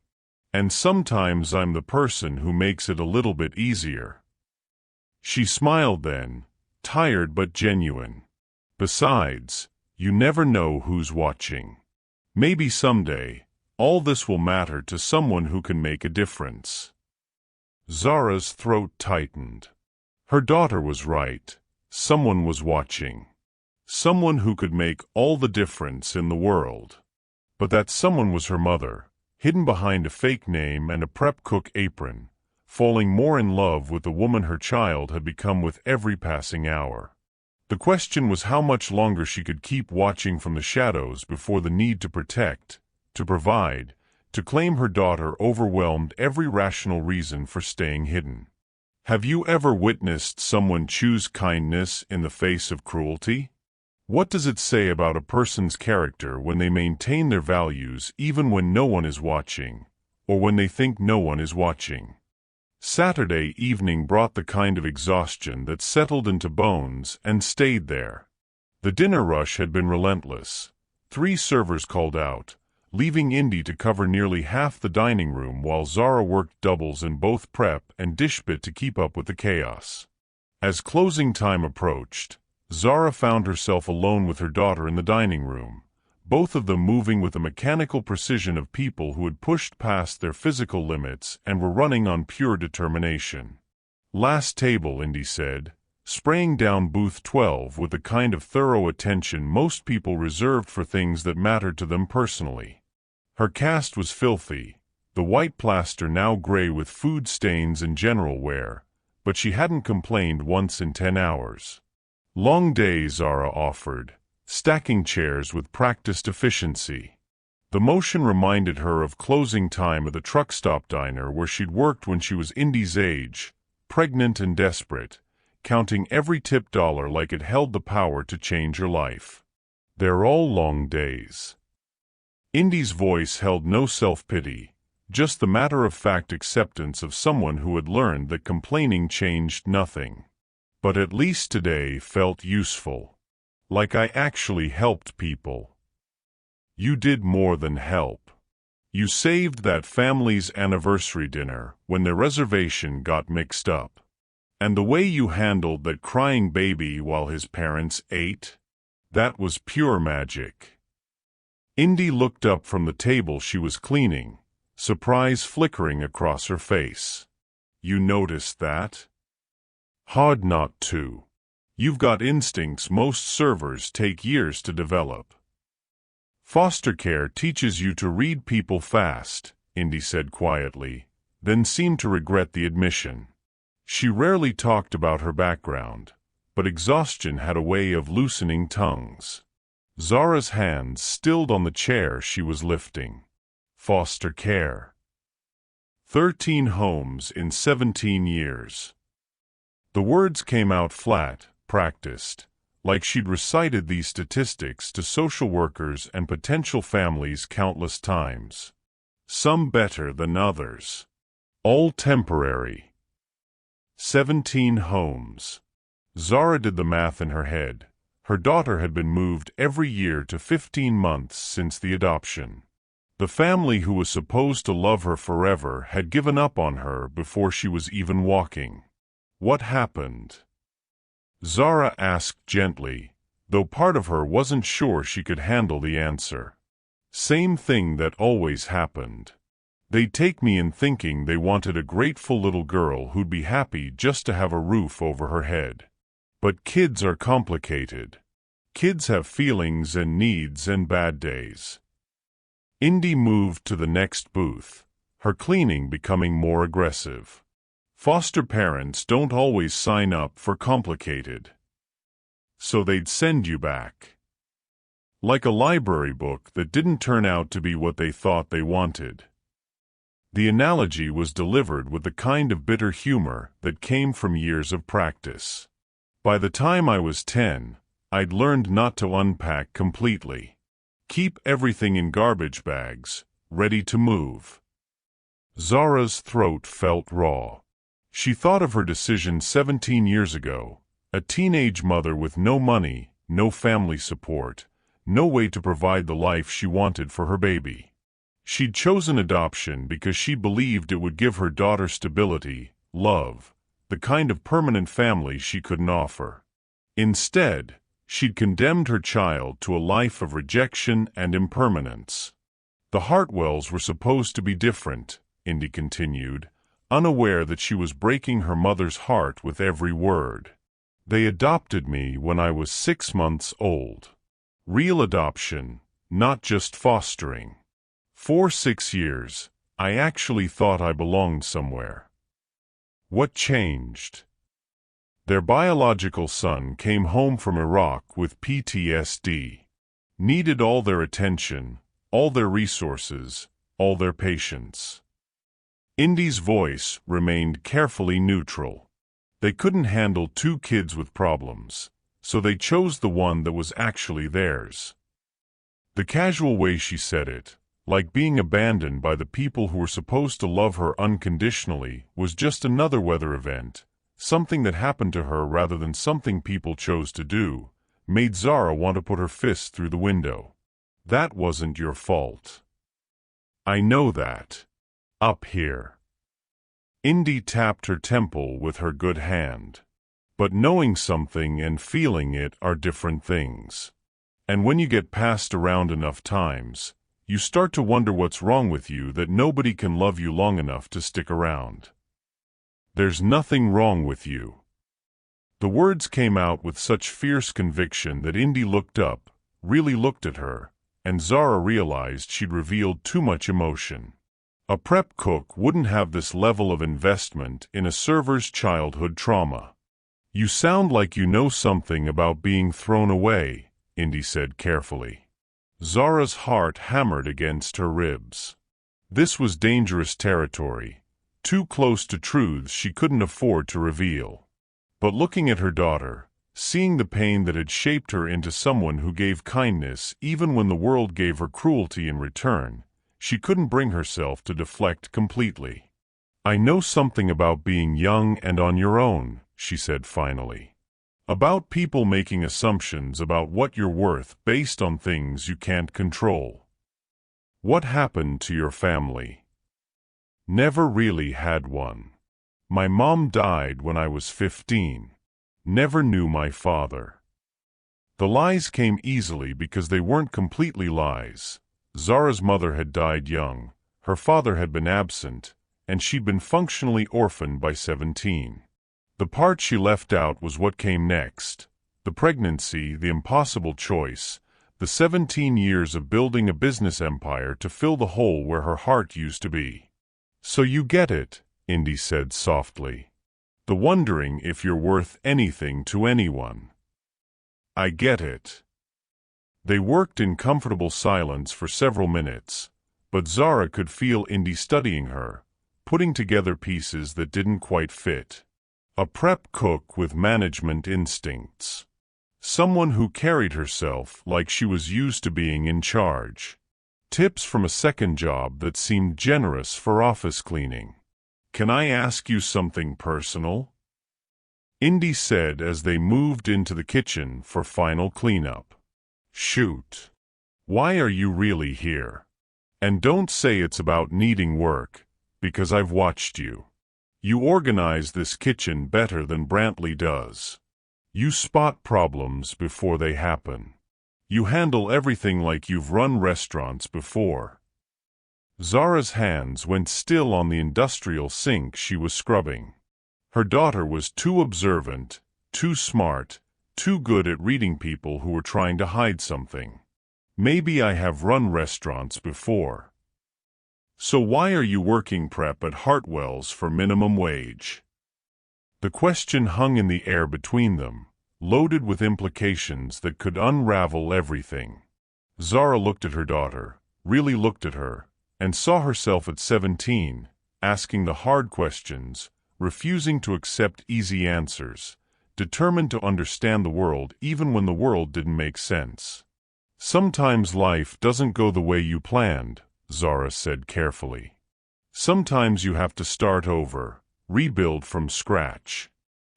And sometimes I'm the person who makes it a little bit easier. She smiled then, tired but genuine. Besides, you never know who's watching. Maybe someday, all this will matter to someone who can make a difference. Zara's throat tightened. Her daughter was right. Someone was watching. Someone who could make all the difference in the world. But that someone was her mother, hidden behind a fake name and a prep cook apron, falling more in love with the woman her child had become with every passing hour. The question was how much longer she could keep watching from the shadows before the need to protect, to provide, to claim her daughter overwhelmed every rational reason for staying hidden. Have you ever witnessed someone choose kindness in the face of cruelty? What does it say about a person's character when they maintain their values even when no one is watching, or when they think no one is watching? Saturday evening brought the kind of exhaustion that settled into bones and stayed there. The dinner rush had been relentless. 3 servers called out, leaving Indy to cover nearly half the dining room while Zara worked doubles in both prep and dish bit to keep up with the chaos. As closing time approached, Zara found herself alone with her daughter in the dining room, both of them moving with the mechanical precision of people who had pushed past their physical limits and were running on pure determination. Last table, Indy said, spraying down booth 12 with the kind of thorough attention most people reserved for things that mattered to them personally. Her cast was filthy, the white plaster now gray with food stains and general wear, but she hadn't complained once in 10 hours. Long days, Zara offered, stacking chairs with practiced efficiency. The motion reminded her of closing time at the truck stop diner where she'd worked when she was Indy's age, pregnant and desperate, counting every tip dollar like it held the power to change her life. They're all long days. Indy's voice held no self-pity, just the matter-of-fact acceptance of someone who had learned that complaining changed nothing. But at least today felt useful. Like I actually helped people. You did more than help. You saved that family's anniversary dinner when their reservation got mixed up. And the way you handled that crying baby while his parents ate, that was pure magic. Indy looked up from the table she was cleaning, surprise flickering across her face. You noticed that? Hard not to. You've got instincts most servers take years to develop. Foster care teaches you to read people fast, Indy said quietly, then seemed to regret the admission. She rarely talked about her background, but exhaustion had a way of loosening tongues. Zara's hands stilled on the chair she was lifting. Foster care. 13 homes in 17 years. The words came out flat, practiced, like she'd recited these statistics to social workers and potential families countless times. Some better than others. All temporary. 17 homes. Zara did the math in her head. Her daughter had been moved every year to 15 months since the adoption. The family who was supposed to love her forever had given up on her before she was even walking. What happened? Zara asked gently, though part of her wasn't sure she could handle the answer. Same thing that always happened. They'd take me in thinking they wanted a grateful little girl who'd be happy just to have a roof over her head. But kids are complicated. Kids have feelings and needs and bad days. Indy moved to the next booth, her cleaning becoming more aggressive. Foster parents don't always sign up for complicated. So they'd send you back. Like a library book that didn't turn out to be what they thought they wanted. The analogy was delivered with the kind of bitter humor that came from years of practice. By the time I was 10, I'd learned not to unpack completely. Keep everything in garbage bags, ready to move. Zara's throat felt raw. She thought of her decision 17 years ago, a teenage mother with no money, no family support, no way to provide the life she wanted for her baby. She'd chosen adoption because she believed it would give her daughter stability, love, the kind of permanent family she couldn't offer. Instead, she'd condemned her child to a life of rejection and impermanence. The Hartwells were supposed to be different, Indy continued, unaware that she was breaking her mother's heart with every word. They adopted me when I was 6 months old. Real adoption, not just fostering. For 6 years, I actually thought I belonged somewhere. What changed? Their biological son came home from Iraq with PTSD. Needed all their attention, all their resources, all their patience. Indy's voice remained carefully neutral. They couldn't handle 2 kids with problems, so they chose the one that was actually theirs. The casual way she said it, like being abandoned by the people who were supposed to love her unconditionally, was just another weather event, something that happened to her rather than something people chose to do, made Zara want to put her fist through the window. That wasn't your fault. I know that. Up here. Indy tapped her temple with her good hand. But knowing something and feeling it are different things. And when you get passed around enough times, you start to wonder what's wrong with you that nobody can love you long enough to stick around. There's nothing wrong with you. The words came out with such fierce conviction that Indy looked up, really looked at her, and Zara realized she'd revealed too much emotion. A prep cook wouldn't have this level of investment in a server's childhood trauma. You sound like you know something about being thrown away, Indy said carefully. Zara's heart hammered against her ribs. This was dangerous territory, too close to truths she couldn't afford to reveal. But looking at her daughter, seeing the pain that had shaped her into someone who gave kindness even when the world gave her cruelty in return, she couldn't bring herself to deflect completely. I know something about being young and on your own, she said finally. About people making assumptions about what you're worth based on things you can't control. What happened to your family? Never really had one. My mom died when I was 15. Never knew my father. The lies came easily because they weren't completely lies. Zara's mother had died young, her father had been absent, and she'd been functionally orphaned by 17. The part she left out was what came next. The pregnancy, the impossible choice, the 17 years of building a business empire to fill the hole where her heart used to be. So you get it, Indy said softly. The wondering if you're worth anything to anyone. I get it. They worked in comfortable silence for several minutes, but Zara could feel Indy studying her, putting together pieces that didn't quite fit. A prep cook with management instincts. Someone who carried herself like she was used to being in charge. Tips from a second job that seemed generous for office cleaning. Can I ask you something personal? Indy said as they moved into the kitchen for final cleanup. Shoot. Why are you really here? And don't say it's about needing work, because I've watched you. You organize this kitchen better than Brantley does. You spot problems before they happen. You handle everything like you've run restaurants before. Zara's hands went still on the industrial sink she was scrubbing. Her daughter was too observant, too smart, too good at reading people who were trying to hide something. Maybe I have run restaurants before. So why are you working prep at Hartwell's for minimum wage? The question hung in the air between them, loaded with implications that could unravel everything. Zara looked at her daughter, really looked at her, and saw herself at 17, asking the hard questions, refusing to accept easy answers, determined to understand the world even when the world didn't make sense. Sometimes life doesn't go the way you planned, Zara said carefully. Sometimes you have to start over, rebuild from scratch.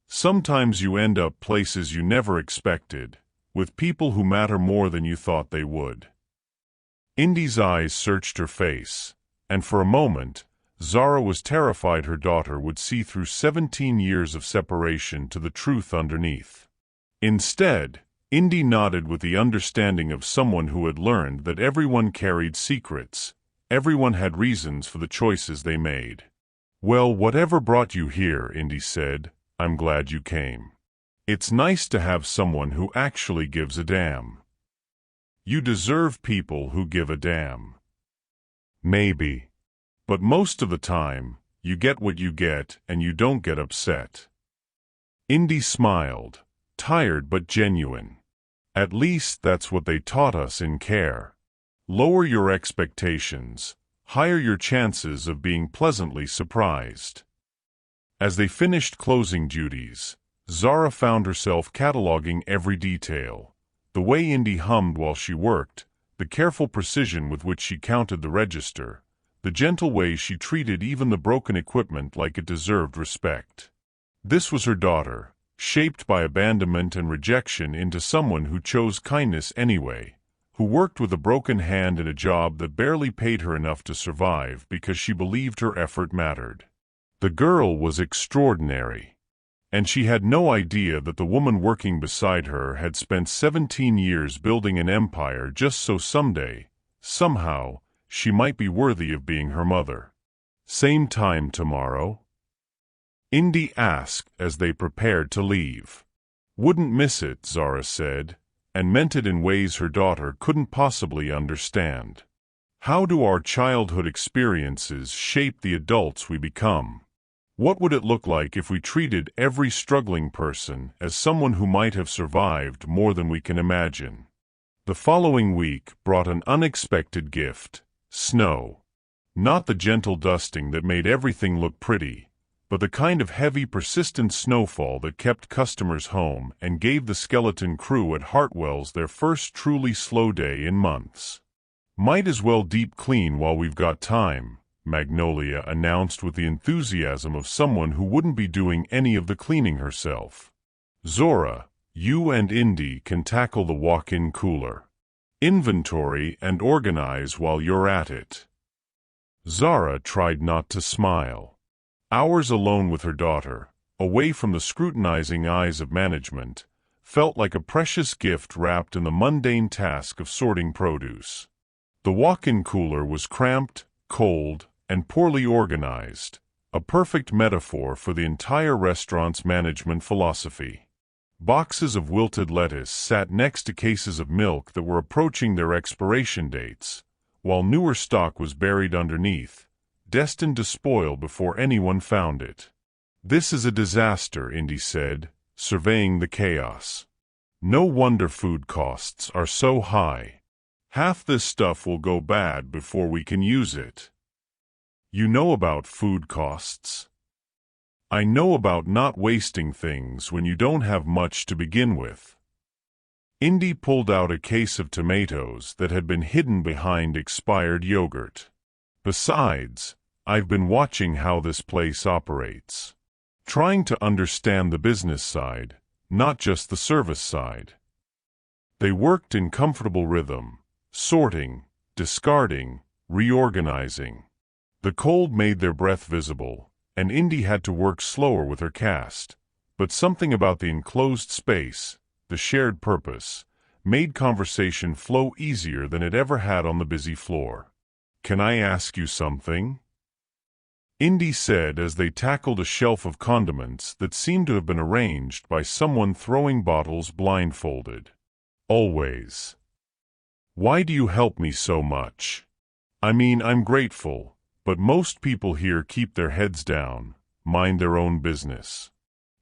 Sometimes you end up places you never expected, with people who matter more than you thought they would. Indy's eyes searched her face, and for a moment, Zara was terrified her daughter would see through 17 years of separation to the truth underneath. Instead, Indy nodded with the understanding of someone who had learned that everyone carried secrets, everyone had reasons for the choices they made. Well, whatever brought you here, Indy said, I'm glad you came. It's nice to have someone who actually gives a damn. You deserve people who give a damn. Maybe. But most of the time, you get what you get and you don't get upset. Indy smiled, tired but genuine. At least that's what they taught us in care. Lower your expectations, higher your chances of being pleasantly surprised. As they finished closing duties, Zara found herself cataloging every detail. The way Indy hummed while she worked, the careful precision with which she counted the register, the gentle way she treated even the broken equipment like it deserved respect. This was her daughter, shaped by abandonment and rejection into someone who chose kindness anyway, who worked with a broken hand in a job that barely paid her enough to survive because she believed her effort mattered. The girl was extraordinary. And she had no idea that the woman working beside her had spent 17 years building an empire just so someday, somehow, she might be worthy of being her mother. Same time tomorrow? Indy asked as they prepared to leave. Wouldn't miss it, Zara said, and meant it in ways her daughter couldn't possibly understand. How do our childhood experiences shape the adults we become? What would it look like if we treated every struggling person as someone who might have survived more than we can imagine? The following week brought an unexpected gift: snow. Not the gentle dusting that made everything look pretty, but the kind of heavy, persistent snowfall that kept customers home and gave the skeleton crew at Hartwell's their first truly slow day in months. Might as well deep clean while we've got time, Magnolia announced with the enthusiasm of someone who wouldn't be doing any of the cleaning herself. Zora, you and Indy can tackle the walk-in cooler. Inventory and organize while you're at it. Zara tried not to smile. Hours alone with her daughter, away from the scrutinizing eyes of management, felt like a precious gift wrapped in the mundane task of sorting produce. The walk-in cooler was cramped, cold, and poorly organized, a perfect metaphor for the entire restaurant's management philosophy. Boxes of wilted lettuce sat next to cases of milk that were approaching their expiration dates, while newer stock was buried underneath, destined to spoil before anyone found it. This is a disaster, Indy said, surveying the chaos. No wonder food costs are so high. Half this stuff will go bad before we can use it. You know about food costs. I know about not wasting things when you don't have much to begin with. Indy pulled out a case of tomatoes that had been hidden behind expired yogurt. Besides, I've been watching how this place operates. Trying to understand the business side, not just the service side. They worked in comfortable rhythm, sorting, discarding, reorganizing. The cold made their breath visible, and Indy had to work slower with her cast, but something about the enclosed space, the shared purpose, made conversation flow easier than it ever had on the busy floor. Can I ask you something? Indy said as they tackled a shelf of condiments that seemed to have been arranged by someone throwing bottles blindfolded. Always. Why do you help me so much? I mean, I'm grateful, But most people here keep their heads down, mind their own business.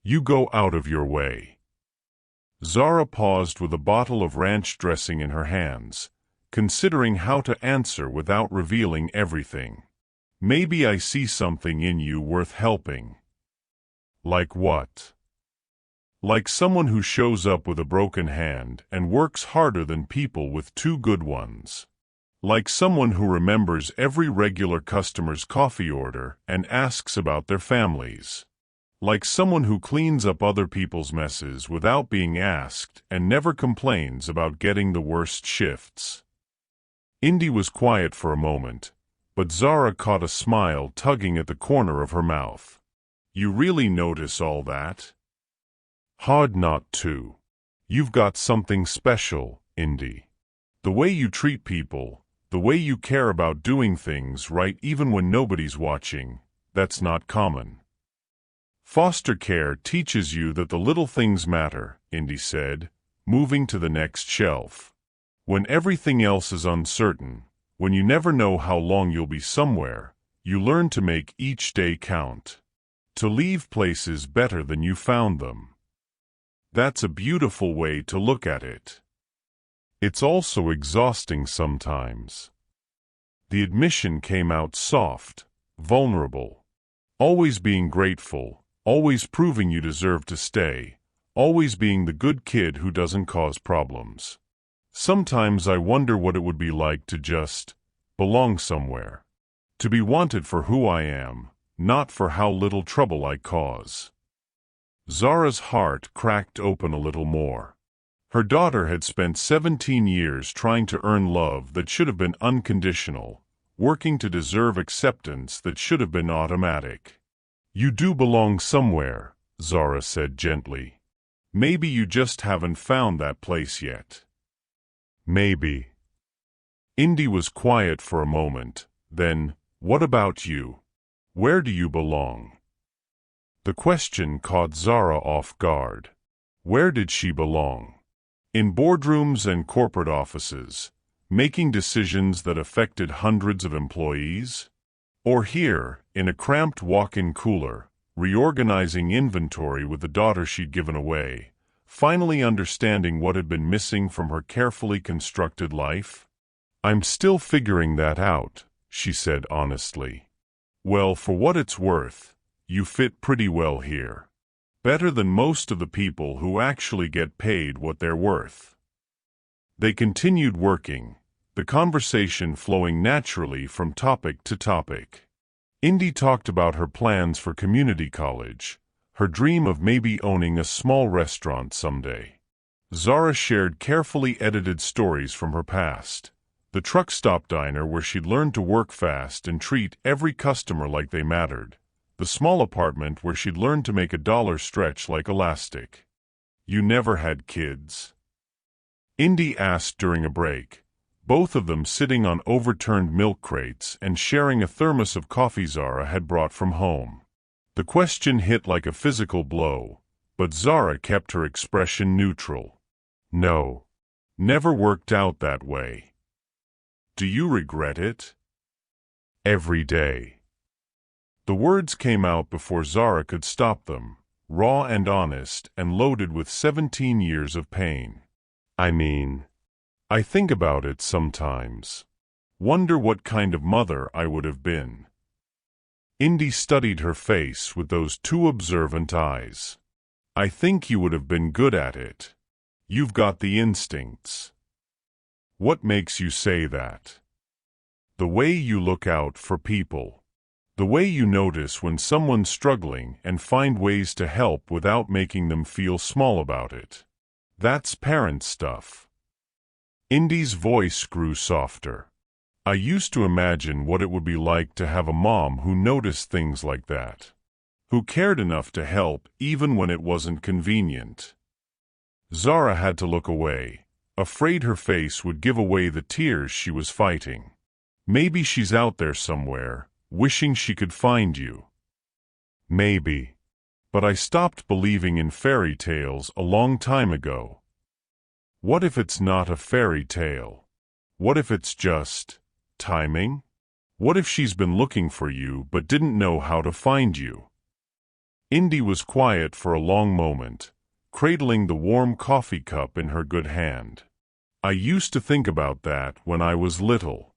You go out of your way. Zara paused with a bottle of ranch dressing in her hands, considering how to answer without revealing everything. Maybe I see something in you worth helping. Like what? Like someone who shows up with a broken hand and works harder than people with two good ones. Like someone who remembers every regular customer's coffee order and asks about their families. Like someone who cleans up other people's messes without being asked and never complains about getting the worst shifts. Indy was quiet for a moment, but Zara caught a smile tugging at the corner of her mouth. You really notice all that? Hard not to. You've got something special, Indy. The way you treat people, the way you care about doing things right even when nobody's watching, that's not common. Foster care teaches you that the little things matter, Indy said, moving to the next shelf. When everything else is uncertain, when you never know how long you'll be somewhere, you learn to make each day count. To leave places better than you found them. That's a beautiful way to look at it. It's also exhausting sometimes. The admission came out soft, vulnerable. Always being grateful, always proving you deserve to stay, always being the good kid who doesn't cause problems. Sometimes I wonder what it would be like to just belong somewhere. To be wanted for who I am, not for how little trouble I cause. Zara's heart cracked open a little more. Her daughter had spent 17 years trying to earn love that should have been unconditional, working to deserve acceptance that should have been automatic. You do belong somewhere, Zara said gently. Maybe you just haven't found that place yet. Maybe. Indy was quiet for a moment, then, what about you? Where do you belong? The question caught Zara off guard. Where did she belong? In boardrooms and corporate offices, making decisions that affected hundreds of employees? Or here, in a cramped walk-in cooler, reorganizing inventory with the daughter she'd given away, finally understanding what had been missing from her carefully constructed life? I'm still figuring that out, she said honestly. Well, for what it's worth, you fit pretty well here. Better than most of the people who actually get paid what they're worth. They continued working, the conversation flowing naturally from topic to topic. Indy talked about her plans for community college, her dream of maybe owning a small restaurant someday. Zara shared carefully edited stories from her past. The truck stop diner where she'd learned to work fast and treat every customer like they mattered. The small apartment where she'd learned to make $1 stretch like elastic. You never had kids? Indy asked during a break, both of them sitting on overturned milk crates and sharing a thermos of coffee Zara had brought from home. The question hit like a physical blow, but Zara kept her expression neutral. No. Never worked out that way. Do you regret it? Every day. The words came out before Zara could stop them, raw and honest and loaded with 17 years of pain. I think about it sometimes. Wonder what kind of mother I would have been. Indy studied her face with those two observant eyes. I think you would have been good at it. You've got the instincts. What makes you say that? The way you look out for people. The way you notice when someone's struggling and find ways to help without making them feel small about it. That's parent stuff. Indy's voice grew softer. I used to imagine what it would be like to have a mom who noticed things like that. Who cared enough to help even when it wasn't convenient. Zara had to look away, afraid her face would give away the tears she was fighting. Maybe she's out there somewhere, wishing she could find you. Maybe. But I stopped believing in fairy tales a long time ago. What if it's not a fairy tale? What if it's just timing? What if she's been looking for you but didn't know how to find you? Indy was quiet for a long moment, cradling the warm coffee cup in her good hand. I used to think about that when I was little.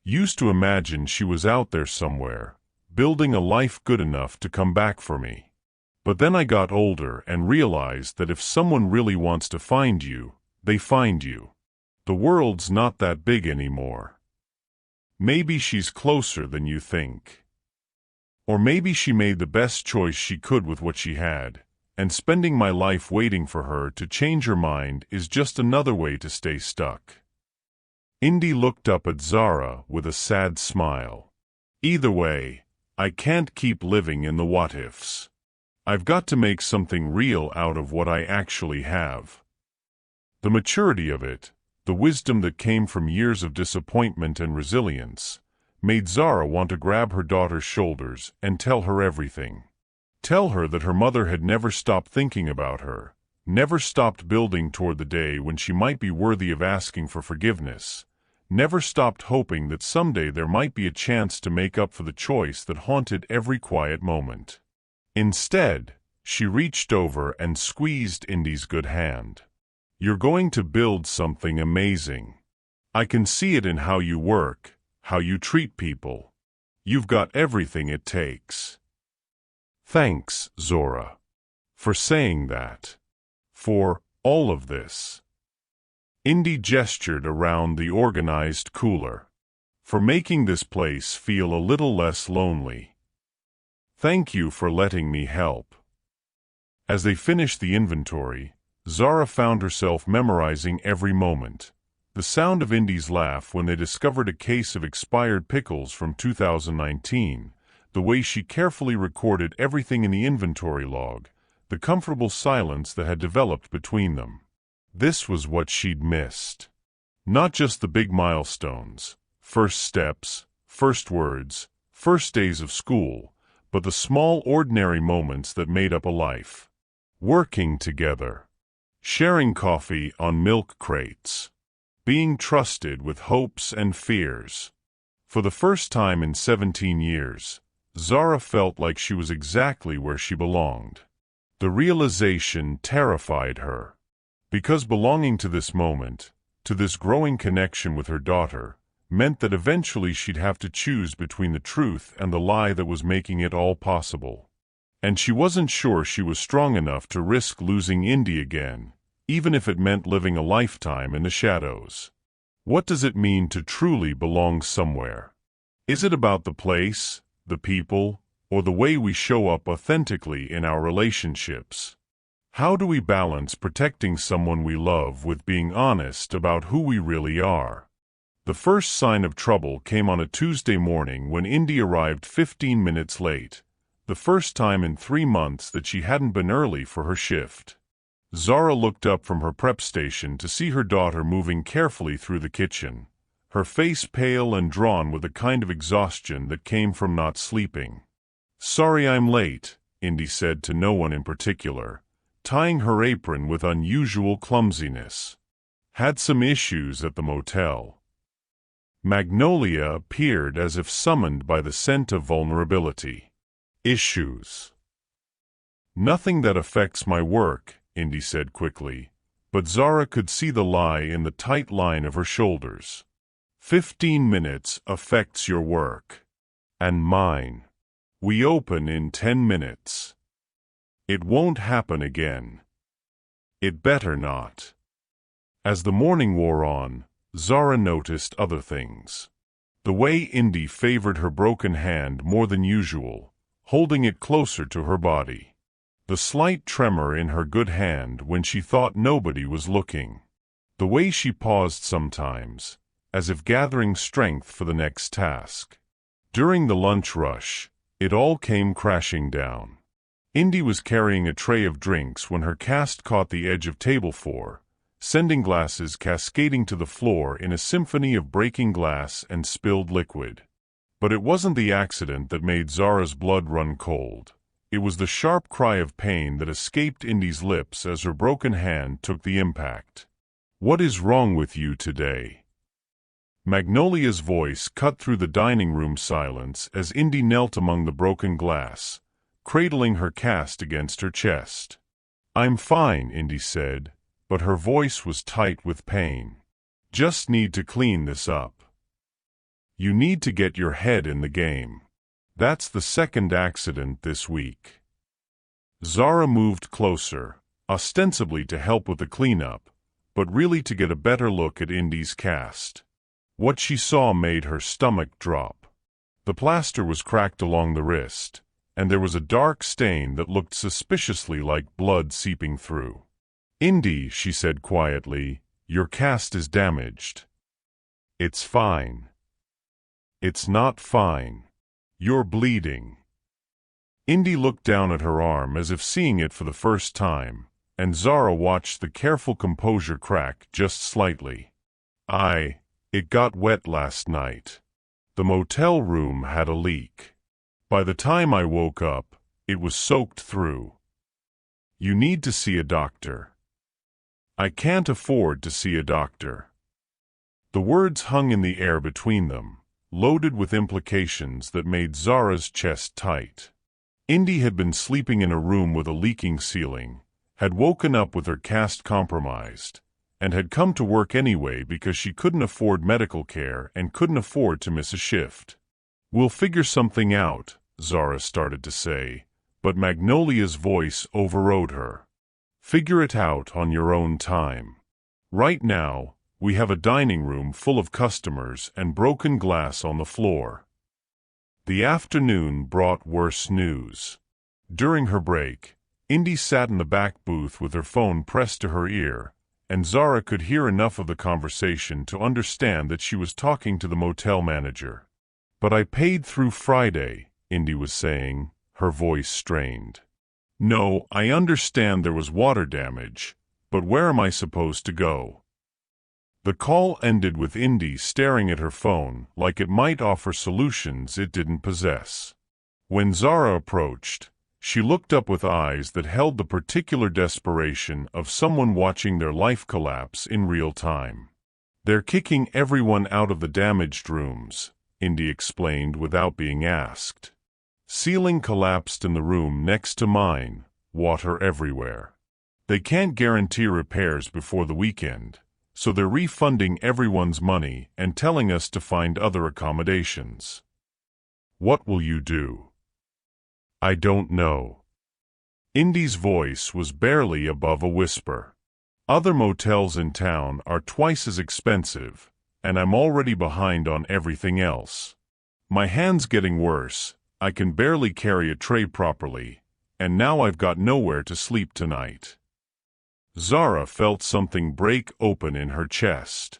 Used to imagine she was out there somewhere, building a life good enough to come back for me. But then I got older and realized that if someone really wants to find you, they find you. The world's not that big anymore. Maybe she's closer than you think. Or maybe she made the best choice she could with what she had, and spending my life waiting for her to change her mind is just another way to stay stuck. Indy looked up at Zara with a sad smile. Either way, I can't keep living in the what-ifs. I've got to make something real out of what I actually have. The maturity of it, the wisdom that came from years of disappointment and resilience, made Zara want to grab her daughter's shoulders and tell her everything. Tell her that her mother had never stopped thinking about her, never stopped building toward the day when she might be worthy of asking for forgiveness, never stopped hoping that someday there might be a chance to make up for the choice that haunted every quiet moment. Instead, she reached over and squeezed Indy's good hand. You're going to build something amazing. I can see it in how you work, how you treat people. You've got everything it takes. Thanks, Zora, for saying that. For all of this. Indy gestured around the organized cooler. For making this place feel a little less lonely. Thank you for letting me help. As they finished the inventory, Zara found herself memorizing every moment. The sound of Indy's laugh when they discovered a case of expired pickles from 2019, the way she carefully recorded everything in the inventory log, the comfortable silence that had developed between them. This was what she'd missed. Not just the big milestones, first steps, first words, first days of school, but the small ordinary moments that made up a life. Working together. Sharing coffee on milk crates. Being trusted with hopes and fears. For the first time in 17 years, Zara felt like she was exactly where she belonged. The realization terrified her. Because belonging to this moment, to this growing connection with her daughter, meant that eventually she'd have to choose between the truth and the lie that was making it all possible. And she wasn't sure she was strong enough to risk losing Indy again, even if it meant living a lifetime in the shadows. What does it mean to truly belong somewhere? Is it about the place, the people, or the way we show up authentically in our relationships? How do we balance protecting someone we love with being honest about who we really are? The first sign of trouble came on a Tuesday morning when Indy arrived 15 minutes late. The first time in 3 months that she hadn't been early for her shift. Zara looked up from her prep station to see her daughter moving carefully through the kitchen, her face pale and drawn with a kind of exhaustion that came from not sleeping. "Sorry I'm late," Indy said to no one in particular, tying her apron with unusual clumsiness. "Had some issues at the motel." Magnolia appeared as if summoned by the scent of vulnerability. "Issues. Nothing that affects my work," Indy said quickly, but Zara could see the lie in the tight line of her shoulders. 15 minutes affects your work. And mine. We open in 10 minutes. It won't happen again. It better not. As the morning wore on, Zara noticed other things. The way Indy favored her broken hand more than usual, holding it closer to her body. The slight tremor in her good hand when she thought nobody was looking. The way she paused sometimes, as if gathering strength for the next task. During the lunch rush, it all came crashing down. Indy was carrying a tray of drinks when her cast caught the edge of table 4, sending glasses cascading to the floor in a symphony of breaking glass and spilled liquid. But it wasn't the accident that made Zara's blood run cold. It was the sharp cry of pain that escaped Indy's lips as her broken hand took the impact. "What is wrong with you today?" Magnolia's voice cut through the dining room silence as Indy knelt among the broken glass, cradling her cast against her chest. "I'm fine," Indy said, but her voice was tight with pain. "Just need to clean this up. You need to get your head in the game. That's the second accident this week." Zara moved closer, ostensibly to help with the cleanup, but really to get a better look at Indy's cast. What she saw made her stomach drop. The plaster was cracked along the wrist, and there was a dark stain that looked suspiciously like blood seeping through. "Indy," she said quietly, "your cast is damaged." "It's fine." "It's not fine. You're bleeding." Indy looked down at her arm as if seeing it for the first time, and Zara watched the careful composure crack just slightly. It got wet last night. The motel room had a leak. By the time I woke up, it was soaked through. You need to see a doctor." "I can't afford to see a doctor." The words hung in the air between them, loaded with implications that made Zara's chest tight. Indy had been sleeping in a room with a leaking ceiling, had woken up with her cast compromised, and had come to work anyway because she couldn't afford medical care and couldn't afford to miss a shift. "We'll figure something out," Zara started to say, but Magnolia's voice overrode her. "Figure it out on your own time. Right now, we have a dining room full of customers and broken glass on the floor." The afternoon brought worse news. During her break, Indy sat in the back booth with her phone pressed to her ear, and Zara could hear enough of the conversation to understand that she was talking to the motel manager. "But I paid through Friday," Indy was saying, her voice strained. "No, I understand there was water damage, but where am I supposed to go?" The call ended with Indy staring at her phone like it might offer solutions it didn't possess. When Zara approached, she looked up with eyes that held the particular desperation of someone watching their life collapse in real time. "They're kicking everyone out of the damaged rooms," Indy explained without being asked. "Ceiling collapsed in the room next to mine, water everywhere. They can't guarantee repairs before the weekend, so they're refunding everyone's money and telling us to find other accommodations." "What will you do?" "I don't know." Indy's voice was barely above a whisper. "Other motels in town are twice as expensive, and I'm already behind on everything else. My hand's getting worse, I can barely carry a tray properly, and now I've got nowhere to sleep tonight." Zara felt something break open in her chest.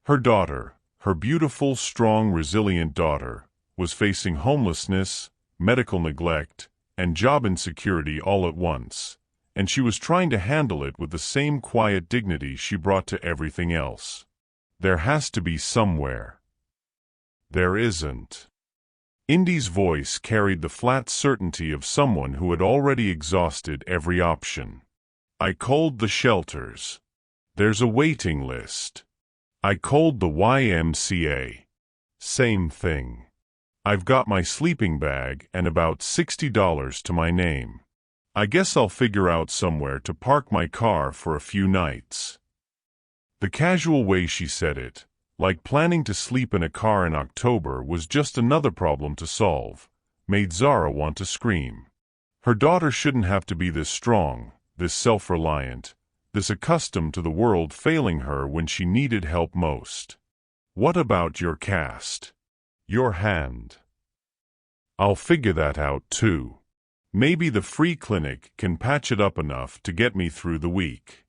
Her daughter, her beautiful, strong, resilient daughter, was facing homelessness, medical neglect, and job insecurity all at once, and she was trying to handle it with the same quiet dignity she brought to everything else. "There has to be somewhere." "There isn't." Indy's voice carried the flat certainty of someone who had already exhausted every option. "I called the shelters. There's a waiting list. I called the YMCA. Same thing. I've got my sleeping bag and about $60 to my name. I guess I'll figure out somewhere to park my car for a few nights." The casual way she said it, like planning to sleep in a car in October was just another problem to solve, made Zara want to scream. Her daughter shouldn't have to be this strong, this self-reliant, this accustomed to the world failing her when she needed help most. "What about your cast? Your hand?" "I'll figure that out too. Maybe the free clinic can patch it up enough to get me through the week."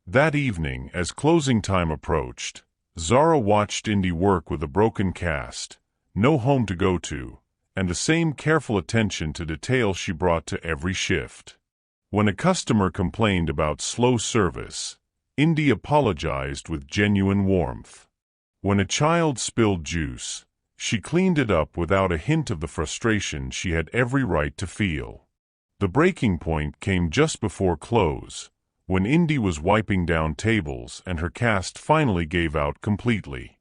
That evening, as closing time approached, Zara watched Indy work with a broken cast, no home to go to, and the same careful attention to detail she brought to every shift. When a customer complained about slow service, Indy apologized with genuine warmth. When a child spilled juice, she cleaned it up without a hint of the frustration she had every right to feel. The breaking point came just before close, when Indy was wiping down tables and her cast finally gave out completely.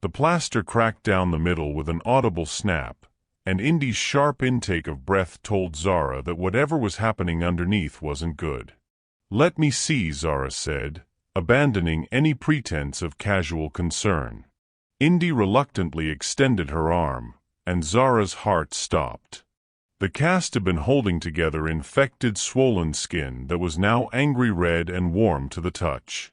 The plaster cracked down the middle with an audible snap, and Indy's sharp intake of breath told Zara that whatever was happening underneath wasn't good. "Let me see," Zara said, abandoning any pretense of casual concern. Indy reluctantly extended her arm, and Zara's heart stopped. The cast had been holding together infected, swollen skin that was now angry red and warm to the touch.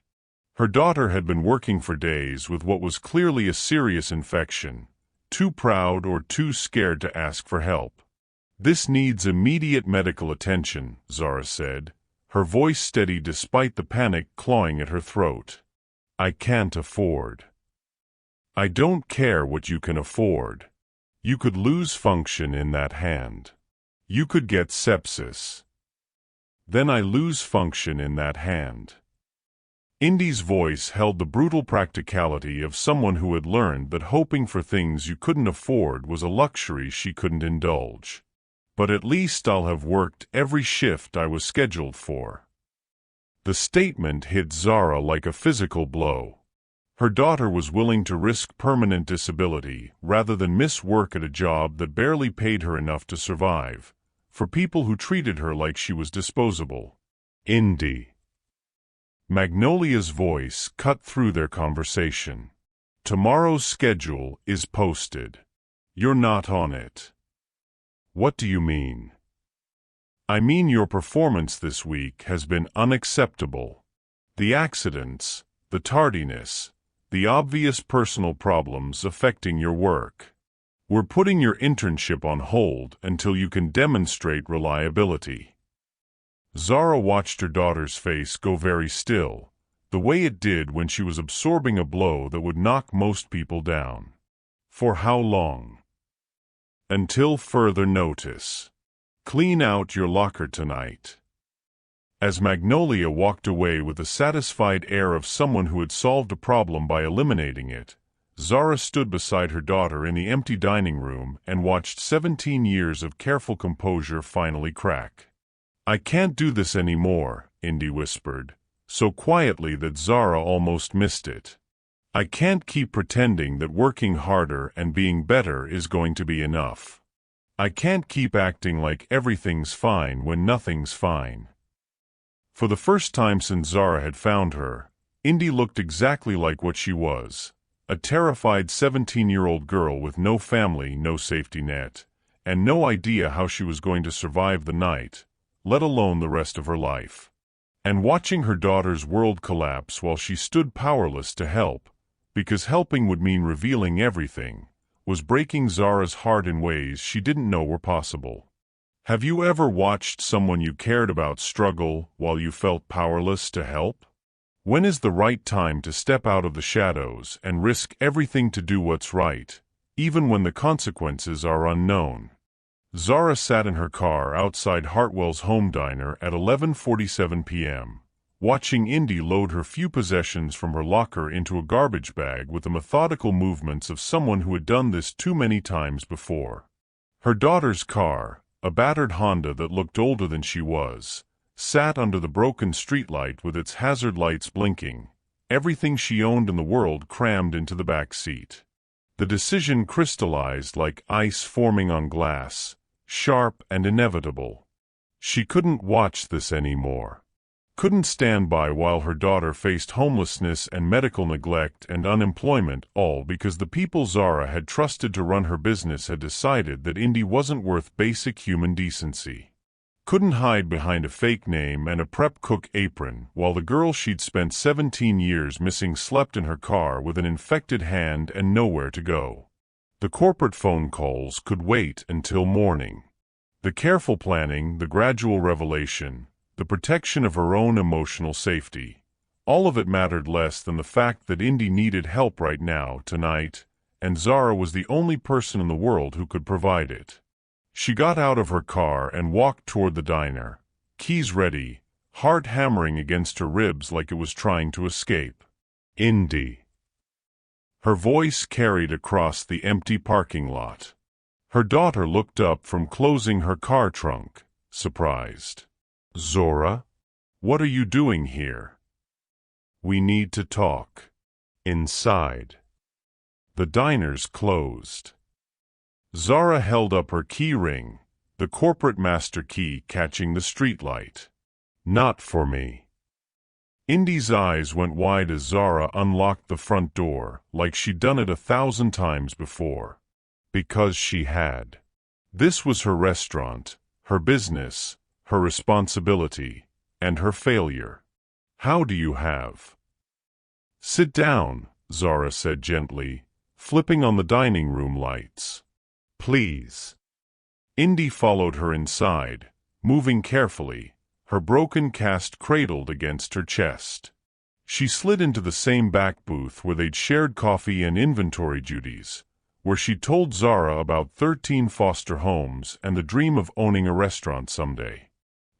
Her daughter had been working for days with what was clearly a serious infection, too proud or too scared to ask for help. "This needs immediate medical attention," Zara said, her voice steady despite the panic clawing at her throat. "I can't afford." "I don't care what you can afford. You could lose function in that hand. You could get sepsis. Then I lose function in that hand." Indy's voice held the brutal practicality of someone who had learned that hoping for things you couldn't afford was a luxury she couldn't indulge. "But at least I'll have worked every shift I was scheduled for." The statement hit Zara like a physical blow. Her daughter was willing to risk permanent disability rather than miss work at a job that barely paid her enough to survive, for people who treated her like she was disposable. "Indy." Magnolia's voice cut through their conversation. "Tomorrow's schedule is posted. You're not on it." "What do you mean?" "I mean your performance this week has been unacceptable. The accidents, the tardiness, the obvious personal problems affecting your work. We're putting your internship on hold until you can demonstrate reliability." Zara watched her daughter's face go very still, the way it did when she was absorbing a blow that would knock most people down. "For how long?" "Until further notice. Clean out your locker tonight." As Magnolia walked away with the satisfied air of someone who had solved a problem by eliminating it, Zara stood beside her daughter in the empty dining room and watched 17 years of careful composure finally crack. "I can't do this anymore," Indy whispered, so quietly that Zara almost missed it. "I can't keep pretending that working harder and being better is going to be enough. I can't keep acting like everything's fine when nothing's fine." For the first time since Zara had found her, Indy looked exactly like what she was, a terrified 17-year-old girl with no family, no safety net, and no idea how she was going to survive the night, let alone the rest of her life. And watching her daughter's world collapse while she stood powerless to help, because helping would mean revealing everything, was breaking Zara's heart in ways she didn't know were possible. Have you ever watched someone you cared about struggle while you felt powerless to help? When is the right time to step out of the shadows and risk everything to do what's right, even when the consequences are unknown? Zara sat in her car outside Hartwell's home diner at 11:47 p.m., watching Indy load her few possessions from her locker into a garbage bag with the methodical movements of someone who had done this too many times before. Her daughter's car, a battered Honda that looked older than she was, sat under the broken streetlight with its hazard lights blinking, everything she owned in the world crammed into the back seat. The decision crystallized like ice forming on glass, sharp and inevitable. She couldn't watch this anymore. Couldn't stand by while her daughter faced homelessness and medical neglect and unemployment, all because the people Zara had trusted to run her business had decided that Indy wasn't worth basic human decency. Couldn't hide behind a fake name and a prep cook apron while the girl she'd spent 17 years missing slept in her car with an infected hand and nowhere to go. The corporate phone calls could wait until morning. The careful planning, the gradual revelation, the protection of her own emotional safety, all of it mattered less than the fact that Indy needed help right now, tonight, and Zara was the only person in the world who could provide it. She got out of her car and walked toward the diner, keys ready, heart hammering against her ribs like it was trying to escape. "Indy." Her voice carried across the empty parking lot. Her daughter looked up from closing her car trunk, surprised. "Zora? What are you doing here?" "We need to talk." "Inside." The diner's closed. Zara held up her key ring, the corporate master key catching the streetlight. Not for me. Indy's eyes went wide as Zara unlocked the front door, like she'd done it 1,000 times before. Because she had. This was her restaurant, her business, her responsibility, and her failure. How do you have? Sit down, Zara said gently, flipping on the dining room lights. Please. Indy followed her inside, moving carefully, her broken cast cradled against her chest. She slid into the same back booth where they'd shared coffee and inventory duties, where she'd told Zara about 13 foster homes and the dream of owning a restaurant someday.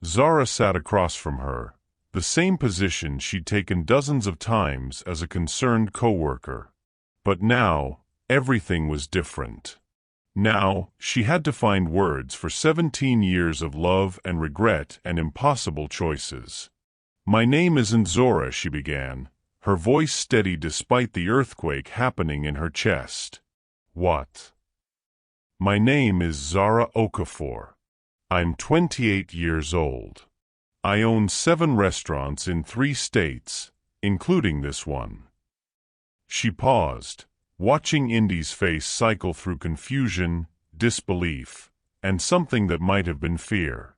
Zara sat across from her, the same position she'd taken dozens of times as a concerned coworker. But now, everything was different. Now, she had to find words for 17 years of love and regret and impossible choices. My name isn't Zora, she began, her voice steady despite the earthquake happening in her chest. What? My name is Zara Okafor. I'm 28 years old. I own 7 restaurants in 3 states, including this one. She paused, watching Indy's face cycle through confusion, disbelief, and something that might have been fear.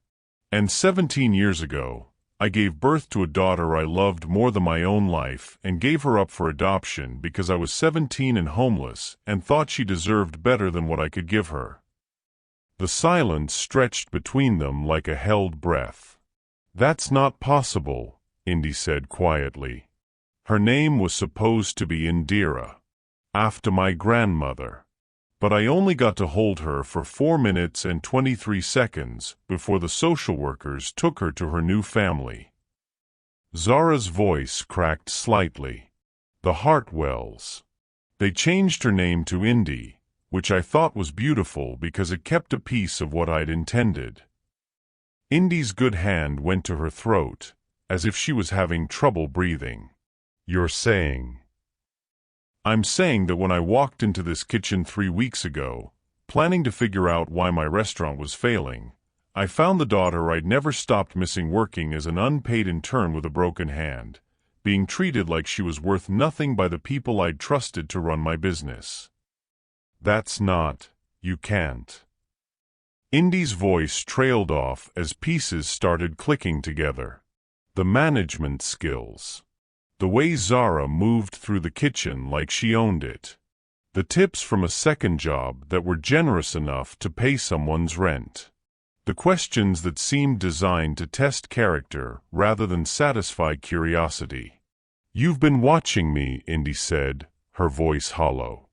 And 17 years ago, I gave birth to a daughter I loved more than my own life and gave her up for adoption because I was 17 and homeless and thought she deserved better than what I could give her. The silence stretched between them like a held breath. That's not possible, Indy said quietly. Her name was supposed to be Indira, after my grandmother. But I only got to hold her for 4 minutes and 23 seconds before the social workers took her to her new family. Zara's voice cracked slightly. The Hartwells. They changed her name to Indy, which I thought was beautiful because it kept a piece of what I'd intended. Indy's good hand went to her throat, as if she was having trouble breathing. You're saying? I'm saying that when I walked into this kitchen 3 weeks ago, planning to figure out why my restaurant was failing, I found the daughter I'd never stopped missing working as an unpaid intern with a broken hand, being treated like she was worth nothing by the people I'd trusted to run my business. That's not, you can't. Indy's voice trailed off as pieces started clicking together. The management skills. The way Zara moved through the kitchen like she owned it. The tips from a second job that were generous enough to pay someone's rent. The questions that seemed designed to test character rather than satisfy curiosity. You've been watching me, Indy said, her voice hollow.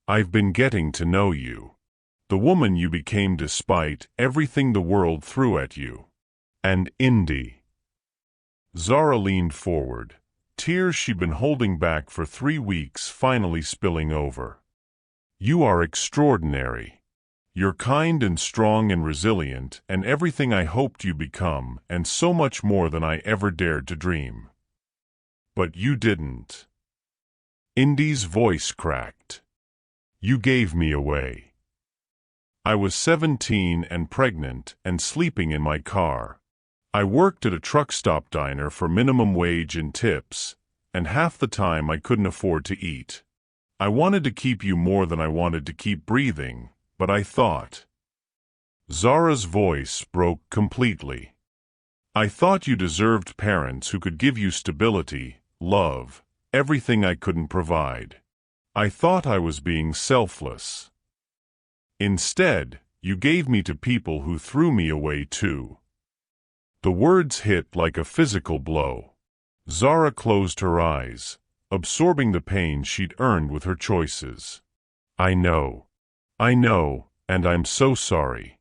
I've been getting to know you. The woman you became despite everything the world threw at you. And Indy. Zara leaned forward, tears she'd been holding back for 3 weeks finally spilling over. You are extraordinary. You're kind and strong and resilient and everything I hoped you'd become and so much more than I ever dared to dream. But you didn't. Indy's voice cracked. You gave me away. I was 17 and pregnant and sleeping in my car. I worked at a truck stop diner for minimum wage and tips, and half the time I couldn't afford to eat. I wanted to keep you more than I wanted to keep breathing, but I thought. Zara's voice broke completely. I thought you deserved parents who could give you stability, love, everything I couldn't provide. I thought I was being selfless. Instead, you gave me to people who threw me away too. The words hit like a physical blow. Zara closed her eyes, absorbing the pain she'd earned with her choices. I know, and I'm so sorry.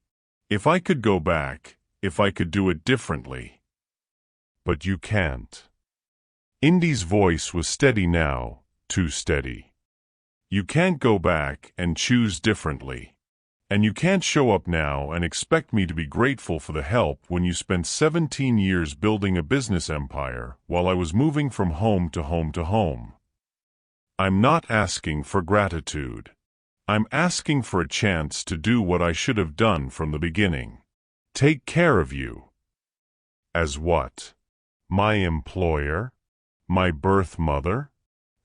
If I could go back, if I could do it differently. But you can't. Indy's voice was steady now, too steady. You can't go back and choose differently. And you can't show up now and expect me to be grateful for the help when you spent 17 years building a business empire while I was moving from home to home to home. I'm not asking for gratitude. I'm asking for a chance to do what I should have done from the beginning. Take care of you. As what? My employer? My birth mother?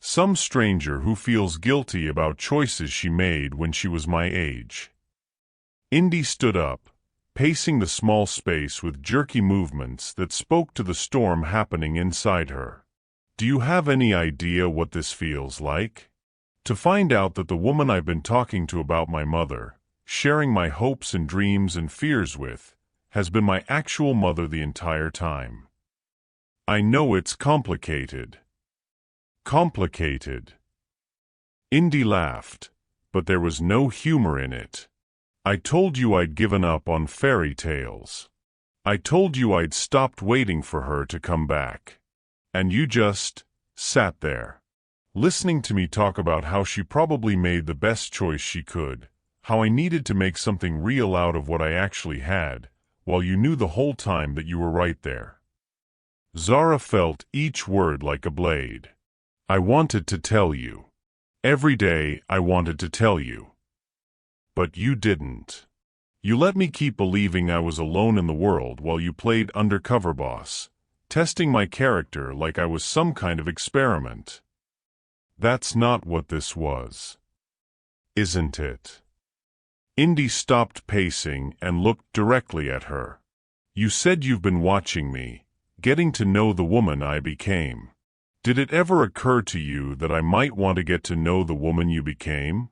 Some stranger who feels guilty about choices she made when she was my age. Indy stood up, pacing the small space with jerky movements that spoke to the storm happening inside her. Do you have any idea what this feels like? To find out that the woman I've been talking to about my mother, sharing my hopes and dreams and fears with, has been my actual mother the entire time. I know it's complicated. Complicated. Indy laughed, but there was no humor in it. I told you I'd given up on fairy tales. I told you I'd stopped waiting for her to come back. And you just sat there, listening to me talk about how she probably made the best choice she could, how I needed to make something real out of what I actually had, while you knew the whole time that you were right there. Zara felt each word like a blade. I wanted to tell you. Every day I wanted to tell you. But you didn't. You let me keep believing I was alone in the world while you played undercover boss, testing my character like I was some kind of experiment. That's not what this was. Isn't it? Indy stopped pacing and looked directly at her. You said you've been watching me, getting to know the woman I became. Did it ever occur to you that I might want to get to know the woman you became?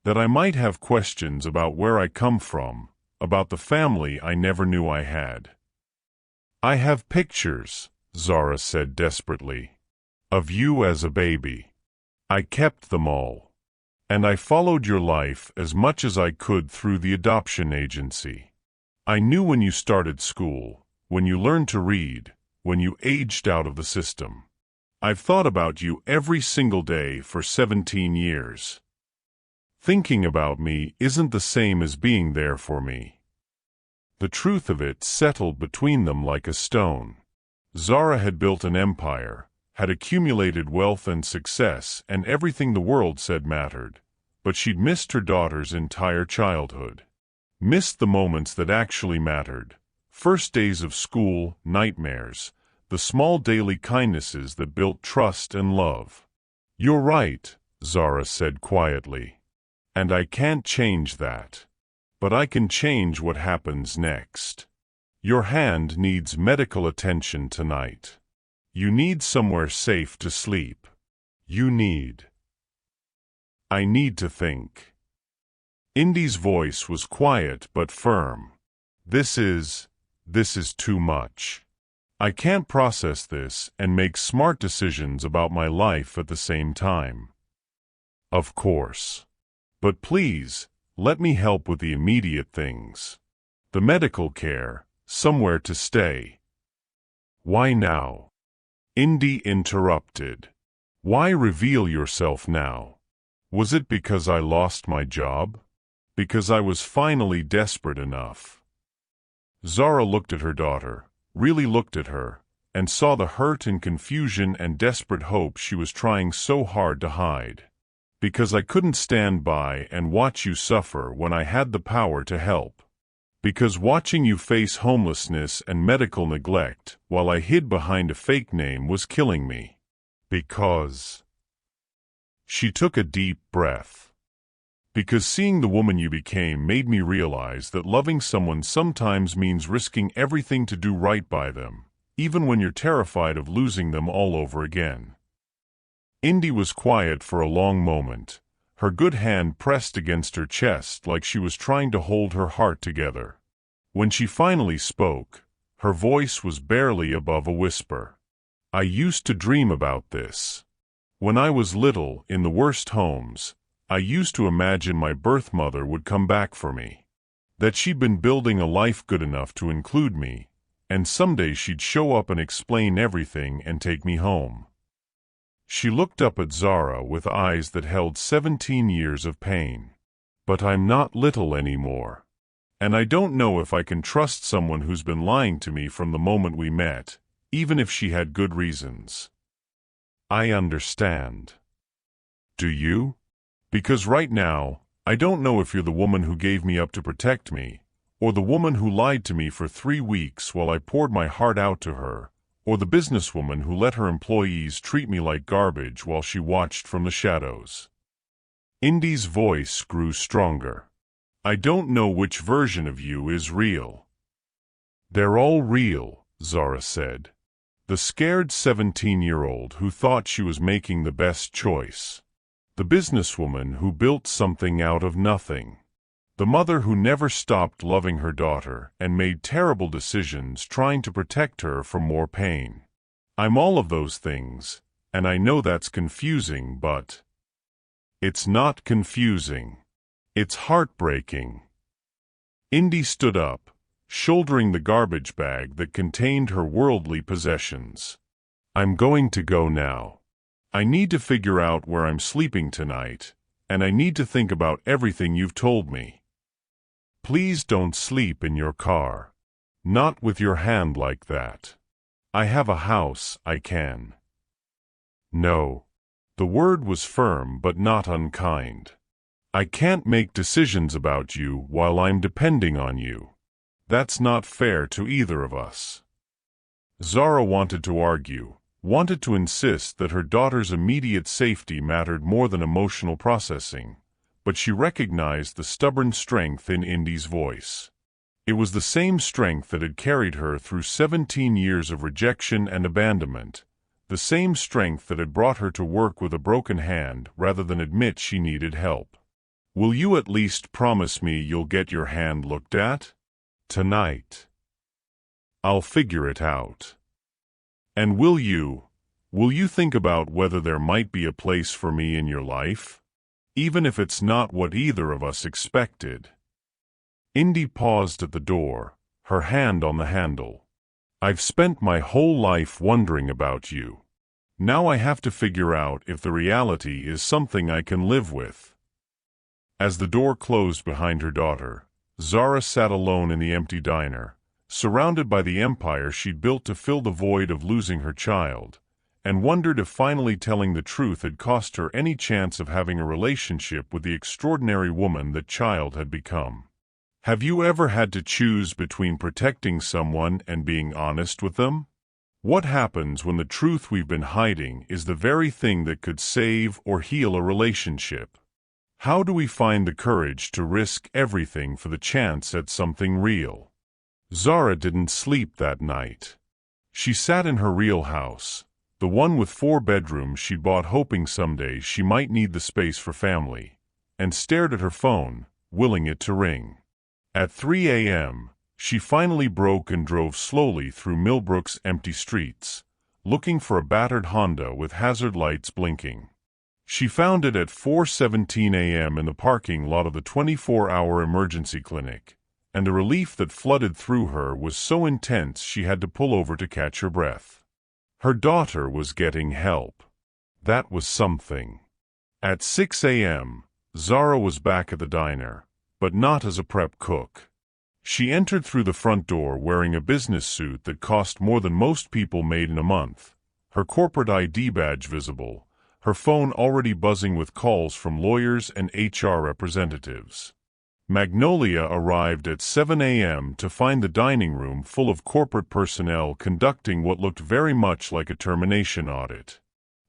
That I might have questions about where I come from, about the family I never knew I had? I have pictures, Zara said desperately, of you as a baby. I kept them all. And I followed your life as much as I could through the adoption agency. I knew when you started school, when you learned to read, when you aged out of the system. I've thought about you every single day for 17 years. Thinking about me isn't the same as being there for me. The truth of it settled between them like a stone. Zara had built an empire, had accumulated wealth and success and everything the world said mattered, but she'd missed her daughter's entire childhood. Missed the moments that actually mattered. First days of school, nightmares, the small daily kindnesses that built trust and love. You're right, Zara said quietly. And I can't change that. But I can change what happens next. Your hand needs medical attention tonight. You need somewhere safe to sleep. You need. I need to think. Indy's voice was quiet but firm. This is too much. I can't process this and make smart decisions about my life at the same time. Of course. But please, let me help with the immediate things. The medical care, somewhere to stay. Why now? Indy interrupted. Why reveal yourself now? Was it because I lost my job? Because I was finally desperate enough? Zara looked at her daughter, really looked at her, and saw the hurt and confusion and desperate hope she was trying so hard to hide. Because I couldn't stand by and watch you suffer when I had the power to help. Because watching you face homelessness and medical neglect while I hid behind a fake name was killing me. Because... She took a deep breath. Because seeing the woman you became made me realize that loving someone sometimes means risking everything to do right by them, even when you're terrified of losing them all over again. Indy was quiet for a long moment, her good hand pressed against her chest like she was trying to hold her heart together. When she finally spoke, her voice was barely above a whisper. I used to dream about this. When I was little, in the worst homes, I used to imagine my birth mother would come back for me. That she'd been building a life good enough to include me, and someday she'd show up and explain everything and take me home. She looked up at Zara with eyes that held 17 years of pain. But I'm not little anymore. And I don't know if I can trust someone who's been lying to me from the moment we met, even if she had good reasons. I understand. Do you? Because right now, I don't know if you're the woman who gave me up to protect me, or the woman who lied to me for 3 weeks while I poured my heart out to her, or the businesswoman who let her employees treat me like garbage while she watched from the shadows. Indy's voice grew stronger. I don't know which version of you is real. They're all real, Zara said. The scared 17-year-old who thought she was making the best choice. The businesswoman who built something out of nothing. The mother who never stopped loving her daughter and made terrible decisions trying to protect her from more pain. I'm all of those things, and I know that's confusing, but it's not confusing. It's heartbreaking. Indy stood up, shouldering the garbage bag that contained her worldly possessions. I'm going to go now. I need to figure out where I'm sleeping tonight, and I need to think about everything you've told me. Please don't sleep in your car. Not with your hand like that. I have a house, I can. No. The word was firm but not unkind. I can't make decisions about you while I'm depending on you. That's not fair to either of us. Zara wanted to argue, wanted to insist that her daughter's immediate safety mattered more than emotional processing, but she recognized the stubborn strength in Indy's voice. It was the same strength that had carried her through 17 years of rejection and abandonment, the same strength that had brought her to work with a broken hand rather than admit she needed help. Will you at least promise me you'll get your hand looked at? Tonight. I'll figure it out. And will you think about whether there might be a place for me in your life? Even if it's not what either of us expected. Indy paused at the door, her hand on the handle. I've spent my whole life wondering about you. Now I have to figure out if the reality is something I can live with. As the door closed behind her daughter, Zara sat alone in the empty diner, surrounded by the empire she'd built to fill the void of losing her child, and wondered if finally telling the truth had cost her any chance of having a relationship with the extraordinary woman that child had become. Have you ever had to choose between protecting someone and being honest with them? What happens when the truth we've been hiding is the very thing that could save or heal a relationship? How do we find the courage to risk everything for the chance at something real? Zara didn't sleep that night. She sat in her real house, the one with 4 bedrooms she'd bought hoping someday she might need the space for family, and stared at her phone, willing it to ring. At 3 a.m., she finally broke and drove slowly through Millbrook's empty streets, looking for a battered Honda with hazard lights blinking. She found it at 4:17 a.m. in the parking lot of the 24-hour emergency clinic, and the relief that flooded through her was so intense she had to pull over to catch her breath. Her daughter was getting help. That was something. At 6 a.m., Zara was back at the diner, but not as a prep cook. She entered through the front door wearing a business suit that cost more than most people made in a month, her corporate ID badge visible, her phone already buzzing with calls from lawyers and HR representatives. Magnolia arrived at 7 a.m. to find the dining room full of corporate personnel conducting what looked very much like a termination audit.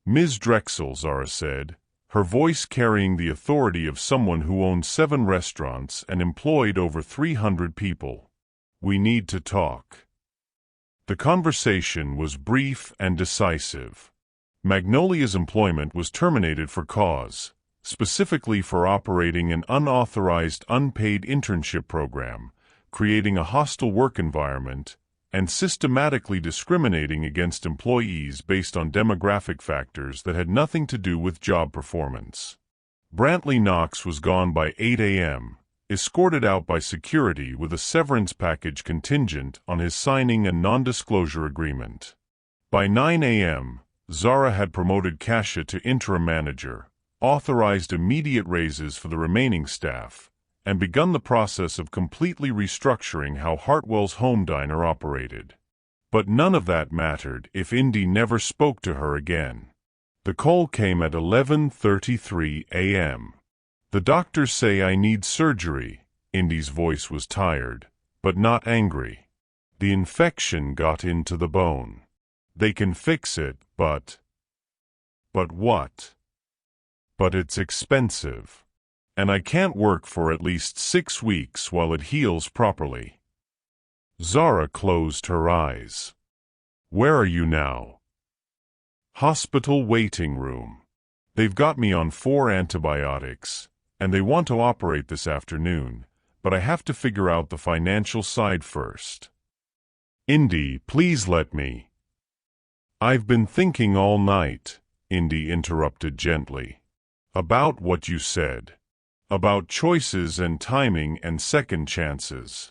Ms. Drexel, Zara said, her voice carrying the authority of someone who owned 7 restaurants and employed over 300 people. We need to talk. The conversation was brief and decisive. Magnolia's employment was terminated for cause, specifically for operating an unauthorized unpaid internship program, creating a hostile work environment, and systematically discriminating against employees based on demographic factors that had nothing to do with job performance. Brantley Knox was gone by 8 a.m., escorted out by security with a severance package contingent on his signing a non-disclosure agreement. By 9 a.m., Zara had promoted Kasia to interim manager, authorized immediate raises for the remaining staff, and begun the process of completely restructuring how Hartwell's home diner operated. But none of that mattered if Indy never spoke to her again. The call came at 11:33 a.m. The doctors say I need surgery. Indy's voice was tired, but not angry. The infection got into the bone. They can fix it, but... But what? But it's expensive. And I can't work for at least 6 weeks while it heals properly. Zara closed her eyes. Where are you now? Hospital waiting room. They've got me on 4 antibiotics, and they want to operate this afternoon, but I have to figure out the financial side first. Indy, please let me. I've been thinking all night, Indy interrupted gently. About what you said. About choices and timing and second chances.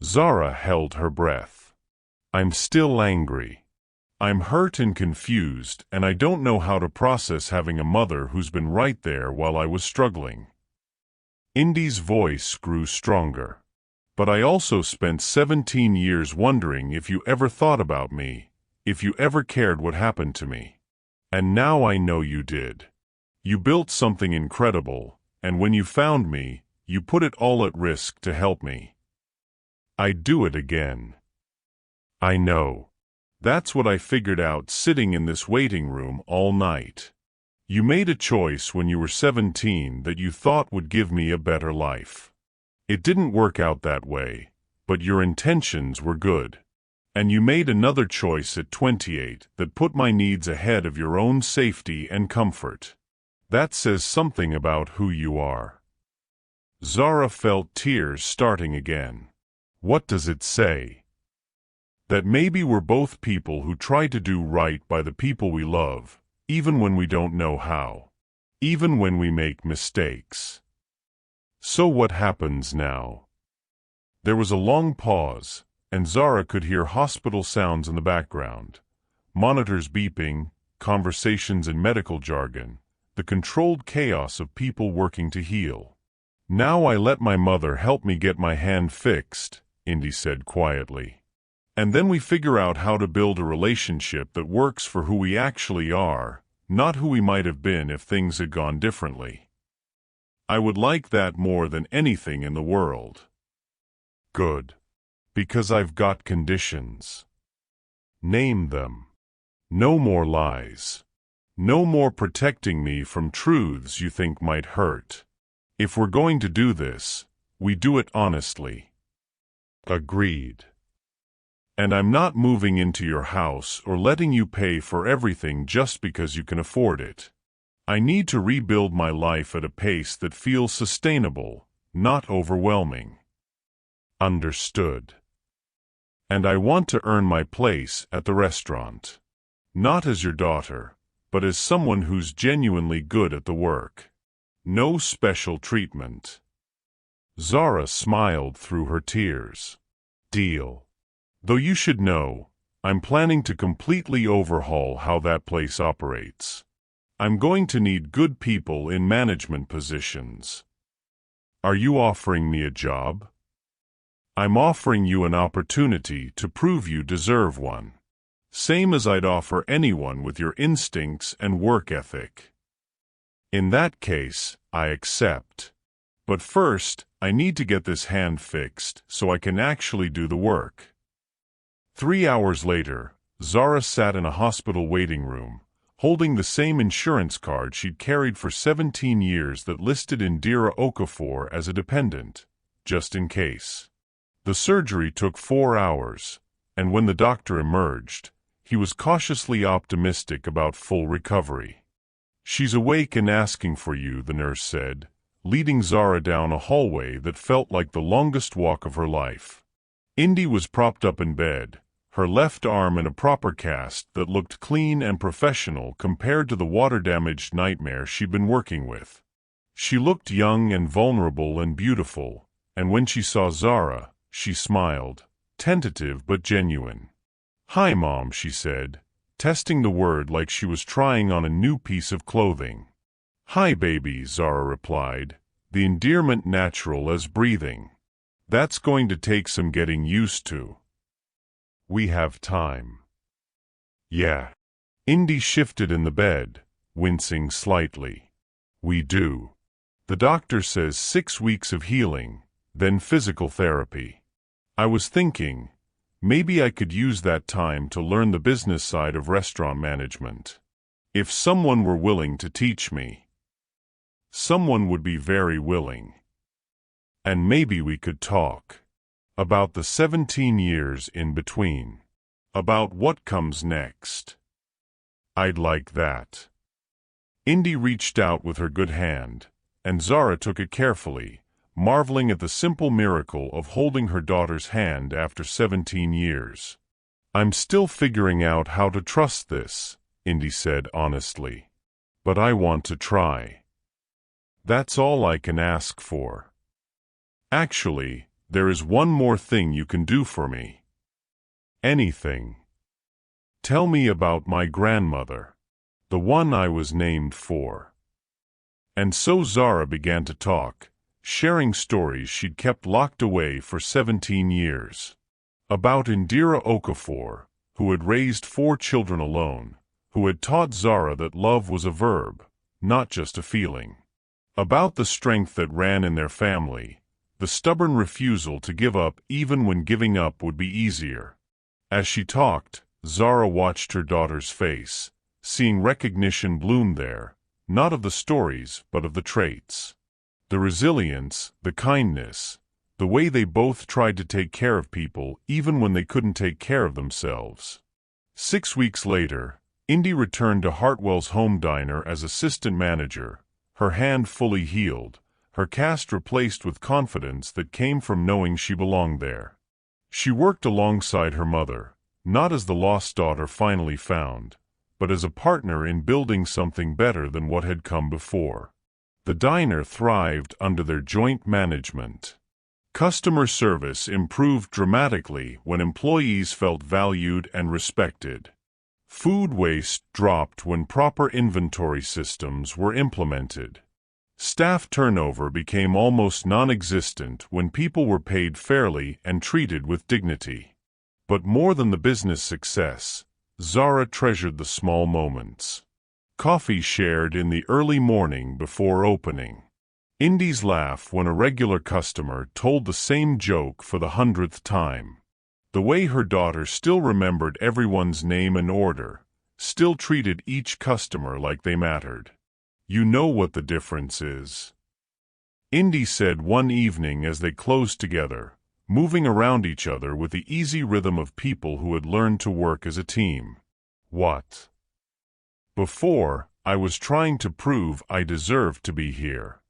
Zara held her breath. I'm still angry. I'm hurt and confused, and I don't know how to process having a mother who's been right there while I was struggling. Indy's voice grew stronger. But I also spent 17 years wondering if you ever thought about me, if you ever cared what happened to me. And now I know you did. You built something incredible, and when you found me, you put it all at risk to help me. I'd do it again. I know. That's what I figured out sitting in this waiting room all night. You made a choice when you were 17 that you thought would give me a better life. It didn't work out that way, but your intentions were good. And you made another choice at 28 that put my needs ahead of your own safety and comfort. That says something about who you are. Zara felt tears starting again. What does it say? That maybe we're both people who try to do right by the people we love, even when we don't know how. Even when we make mistakes. So what happens now? There was a long pause, and Zara could hear hospital sounds in the background. Monitors beeping, conversations in medical jargon, the controlled chaos of people working to heal. Now I let my mother help me get my hand fixed, Indy said quietly. And then we figure out how to build a relationship that works for who we actually are, not who we might have been if things had gone differently. I would like that more than anything in the world. Good. Because I've got conditions. Name them. No more lies. No more protecting me from truths you think might hurt. If we're going to do this, we do it honestly. Agreed. And I'm not moving into your house or letting you pay for everything just because you can afford it. I need to rebuild my life at a pace that feels sustainable, not overwhelming. Understood. And I want to earn my place at the restaurant. Not as your daughter, but as someone who's genuinely good at the work. No special treatment. Zara smiled through her tears. Deal. Though you should know, I'm planning to completely overhaul how that place operates. I'm going to need good people in management positions. Are you offering me a job? I'm offering you an opportunity to prove you deserve one. Same as I'd offer anyone with your instincts and work ethic. In that case, I accept. But first, I need to get this hand fixed so I can actually do the work. 3 hours later, Zara sat in a hospital waiting room, holding the same insurance card she'd carried for 17 years that listed Indira Okafor as a dependent, just in case. The surgery took 4 hours, and when the doctor emerged, he was cautiously optimistic about full recovery. She's awake and asking for you, the nurse said, leading Zara down a hallway that felt like the longest walk of her life. Indy was propped up in bed, her left arm in a proper cast that looked clean and professional compared to the water-damaged nightmare she'd been working with. She looked young and vulnerable and beautiful, and when she saw Zara, she smiled, tentative but genuine. "Hi, Mom," she said, testing the word like she was trying on a new piece of clothing. "Hi, baby," Zara replied, the endearment natural as breathing. "That's going to take some getting used to." "We have time." "Yeah." Indy shifted in the bed, wincing slightly. We do. The doctor says 6 weeks of healing, then physical therapy. I was thinking, maybe I could use that time to learn the business side of restaurant management. If someone were willing to teach me. Someone would be very willing. And maybe we could talk. About the 17 years in between. About what comes next. I'd like that. Indy reached out with her good hand, and Zara took it carefully, marveling at the simple miracle of holding her daughter's hand after 17 years. I'm still figuring out how to trust this, Indy said honestly. But I want to try. That's all I can ask for. Actually, there is one more thing you can do for me. Anything. Tell me about my grandmother. The one I was named for. And so Zara began to talk, sharing stories she'd kept locked away for 17 years. About Indira Okafor, who had raised 4 children alone, who had taught Zara that love was a verb, not just a feeling. About the strength that ran in their family, the stubborn refusal to give up even when giving up would be easier. As she talked, Zara watched her daughter's face, seeing recognition bloom there, not of the stories but of the traits. The resilience, the kindness, the way they both tried to take care of people even when they couldn't take care of themselves. 6 weeks later, Indy returned to Hartwell's home diner as assistant manager, her hand fully healed, her cast replaced with confidence that came from knowing she belonged there. She worked alongside her mother, not as the lost daughter finally found, but as a partner in building something better than what had come before. The diner thrived under their joint management. Customer service improved dramatically when employees felt valued and respected. Food waste dropped when proper inventory systems were implemented. Staff turnover became almost non-existent when people were paid fairly and treated with dignity. But more than the business success, Zara treasured the small moments. Coffee shared in the early morning before opening. Indy's laugh when a regular customer told the same joke for the 100th time. The way her daughter still remembered everyone's name and order, still treated each customer like they mattered. You know what the difference is. Indy said one evening as they closed together, moving around each other with the easy rhythm of people who had learned to work as a team. What? Before, I was trying to prove I deserved to be here.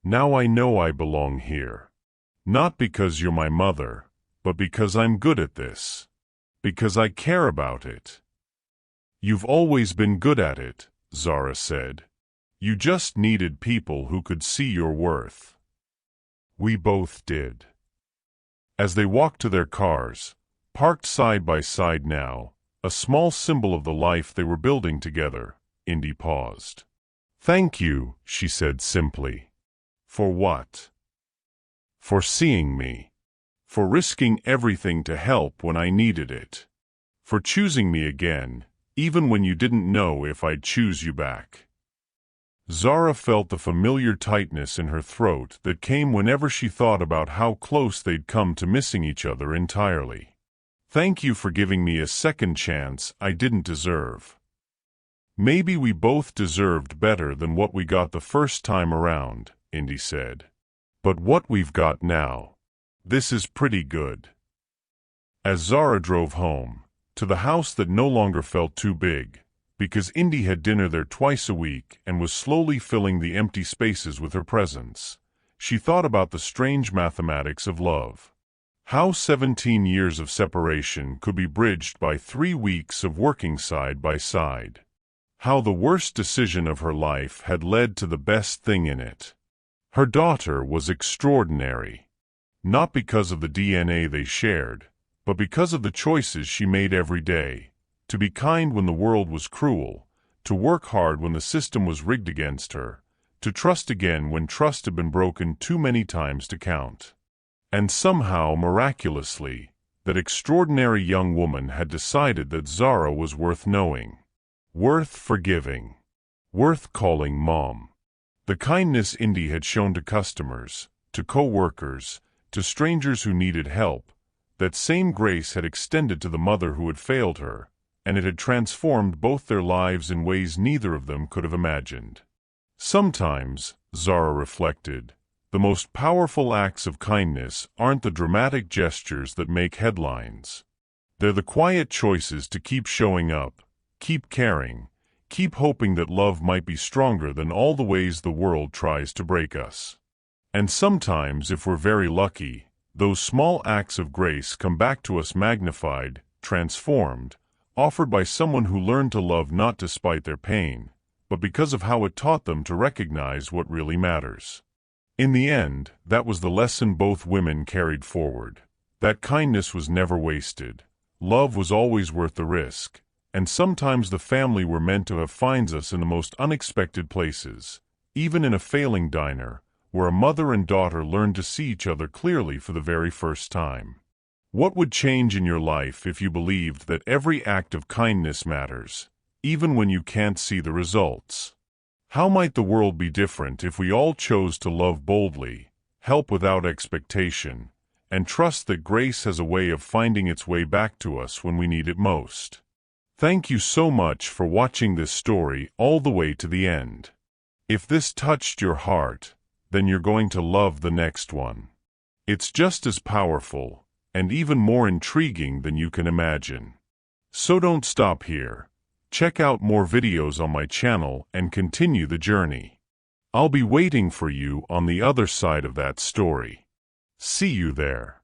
Now I know I belong here. Not because you're my mother, but because I'm good at this. Because I care about it. You've always been good at it, Zara said. You just needed people who could see your worth. We both did. As they walked to their cars, parked side by side now, a small symbol of the life they were building together, Indy paused. Thank you, she said simply. For what? For seeing me. For risking everything to help when I needed it. For choosing me again, even when you didn't know if I'd choose you back. Zara felt the familiar tightness in her throat that came whenever she thought about how close they'd come to missing each other entirely. Thank you for giving me a second chance I didn't deserve. Maybe we both deserved better than what we got the first time around, Indy said. But what we've got now, this is pretty good. As Zara drove home, to the house that no longer felt too big, because Indy had dinner there twice a week and was slowly filling the empty spaces with her presence, she thought about the strange mathematics of love. How 17 years of separation could be bridged by 3 weeks of working side by side. How the worst decision of her life had led to the best thing in it. Her daughter was extraordinary. Not because of the DNA they shared, but because of the choices she made every day. To be kind when the world was cruel, to work hard when the system was rigged against her, to trust again when trust had been broken too many times to count. And somehow, miraculously, that extraordinary young woman had decided that Zara was worth knowing. Worth forgiving. Worth calling mom. The kindness Indy had shown to customers, to co-workers, to strangers who needed help, that same grace had extended to the mother who had failed her, and it had transformed both their lives in ways neither of them could have imagined. Sometimes, Zara reflected, the most powerful acts of kindness aren't the dramatic gestures that make headlines. They're the quiet choices to keep showing up, keep caring, keep hoping that love might be stronger than all the ways the world tries to break us. And sometimes, if we're very lucky, those small acts of grace come back to us magnified, transformed, offered by someone who learned to love not despite their pain, but because of how it taught them to recognize what really matters. In the end, that was the lesson both women carried forward. That kindness was never wasted. Love was always worth the risk. And sometimes the family we're meant to have finds us in the most unexpected places, even in a failing diner, where a mother and daughter learn to see each other clearly for the very first time. What would change in your life if you believed that every act of kindness matters, even when you can't see the results? How might the world be different if we all chose to love boldly, help without expectation, and trust that grace has a way of finding its way back to us when we need it most? Thank you so much for watching this story all the way to the end. If this touched your heart, then you're going to love the next one. It's just as powerful, and even more intriguing than you can imagine. So don't stop here. Check out more videos on my channel and continue the journey. I'll be waiting for you on the other side of that story. See you there.